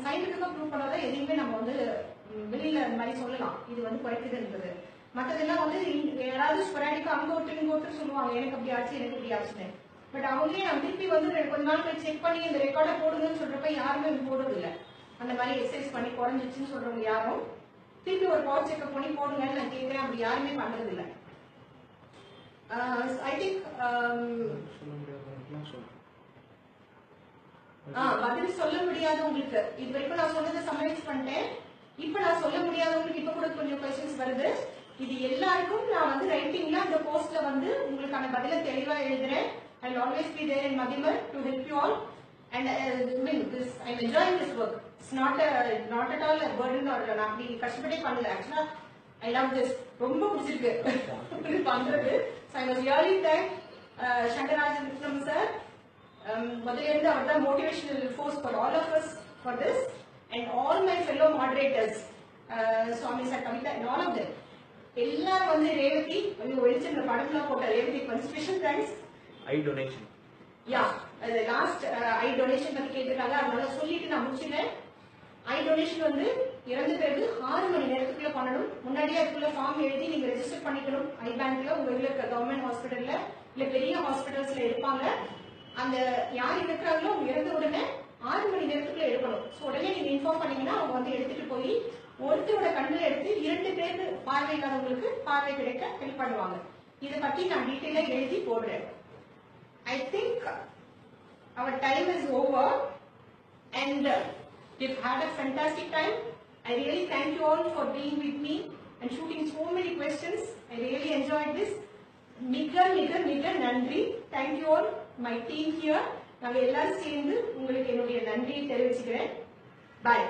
A: சயின்டிபிக்கா ப்ரூவ் பண்ணாத எதையுமே நம்ம வந்து வெளியில அந்த மாதிரி சொல்லலாம் இது வந்து குறைக்குதுன்றது. மற்றதெல்லாம் வந்து யாராவது ஸ்பொராடிக்கா அங்க ஒருத்தர் சொல்லுவாங்க, எனக்கு அப்படி ஆச்சு எனக்கு இப்படி ஆச்சுன்னு. பட் அவங்களே நான் திருப்பி வந்து கொஞ்ச நாள் போய் செக் பண்ணி இந்த ரெக்கார்டை போடுங்கன்னு சொல்றப்ப யாருமே போடுறது இல்லை. அந்த மாதிரி எக்ஸசைஸ் பண்ணி குறைஞ்சிச்சுன்னு சொல்றவங்க யாரும் திருப்பி ஒரு பவர் செக்அப் பண்ணி போடுங்கன்னு நான் கேட்கிறேன். அப்படி யாருமே பண்றது இல்லை. ஐ திங்க் பதில் சொல்ல முடியாது உங்களுக்கு. இது வரைக்கும் நான் சொன்னதை சம்மரைஸ் பண்ணிட்டேன். இப்ப நான் சொல்ல முடியாதவங்களுக்கு இப்ப கூட கொஞ்சம் கொஸ்டின்ஸ் வருது. இது எல்லாருக்கும் நான் வந்து ரைட்டிங்ல அந்த போஸ்ட்ல வந்து உங்களுக்கான பதில தெளிவா எழுதுறேன். I'll always be there in Madhimar to help you all. And I mean, I'm enjoying this work. It's not at all a burden or நான் அப்படி கஷ்டப்பட்டே பண்ணல. Actually, I love this. ரொம்ப பிடிச்சிருக்கு பண்றது. So I was really thank Shankaraj Vikram sir. முதல்ல இருந்து அவர் தான் motivational force for all of us for this, and all my fellow moderators, Swami sir, Kavita, and all of them. எல்லாரும் வந்து ரேவதி வெளிச்சம் படம்ல போட்ட ரேவதிக்கு வந்து ஸ்பெஷல் தேங்க்ஸ்.
B: ஐ டொனேஷன்,
A: யா last ஐ donation பத்தி கேட்டிருக்காங்க, அதனால சொல்லிட்டு நான் முடிச்சிடுறேன். ஐ டொனேஷன் வந்து இறந்த பிறகு 6 மணி நேரத்துக்குள்ள பண்ணணும். முன்னாடியே அதுக்குள்ள ஃபார்ம் எழுதி நீங்க ரெஜிஸ்டர் பண்ணிக்கணும். ஐ பேங்க்ல உங்க இதுல கவர்மெண்ட் ஹாஸ்பிட்டல்ல இல்ல பெரிய ஹாஸ்பிட்டல்ஸ்ல இருப்பாங்க. அந்த யார் இருக்கிறாங்களோ அவங்க இறந்த உடனே 6 மணி நேரத்துக்குள்ள எடுக்கணும். ஸோ உடனே நீங்க இன்ஃபார்ம் பண்ணீங்கன்னா அவங்க வந்து எடுத்துட்டு போய் ஒருத்தரோட கண்ணில் எடுத்து 2 பேருக்கு பார்வை இல்லாதவங்களுக்கு பார்வை கிடைக்க ஹெல்ப் பண்ணுவாங்க. இதை பத்தி நான் டீட்டெயிலா எழுதி போடுறேன். I think our time is over, and we've had a fantastic time. I really thank you all for being with me and shooting so many questions. I really enjoyed this. மிக நன்றி. Thank you all, my team here. நாங்க எல்லாரும் சேர்ந்து உங்களுக்கு என்னுடைய நன்றியை தெரிவிச்சுக்கிறேன். Bye.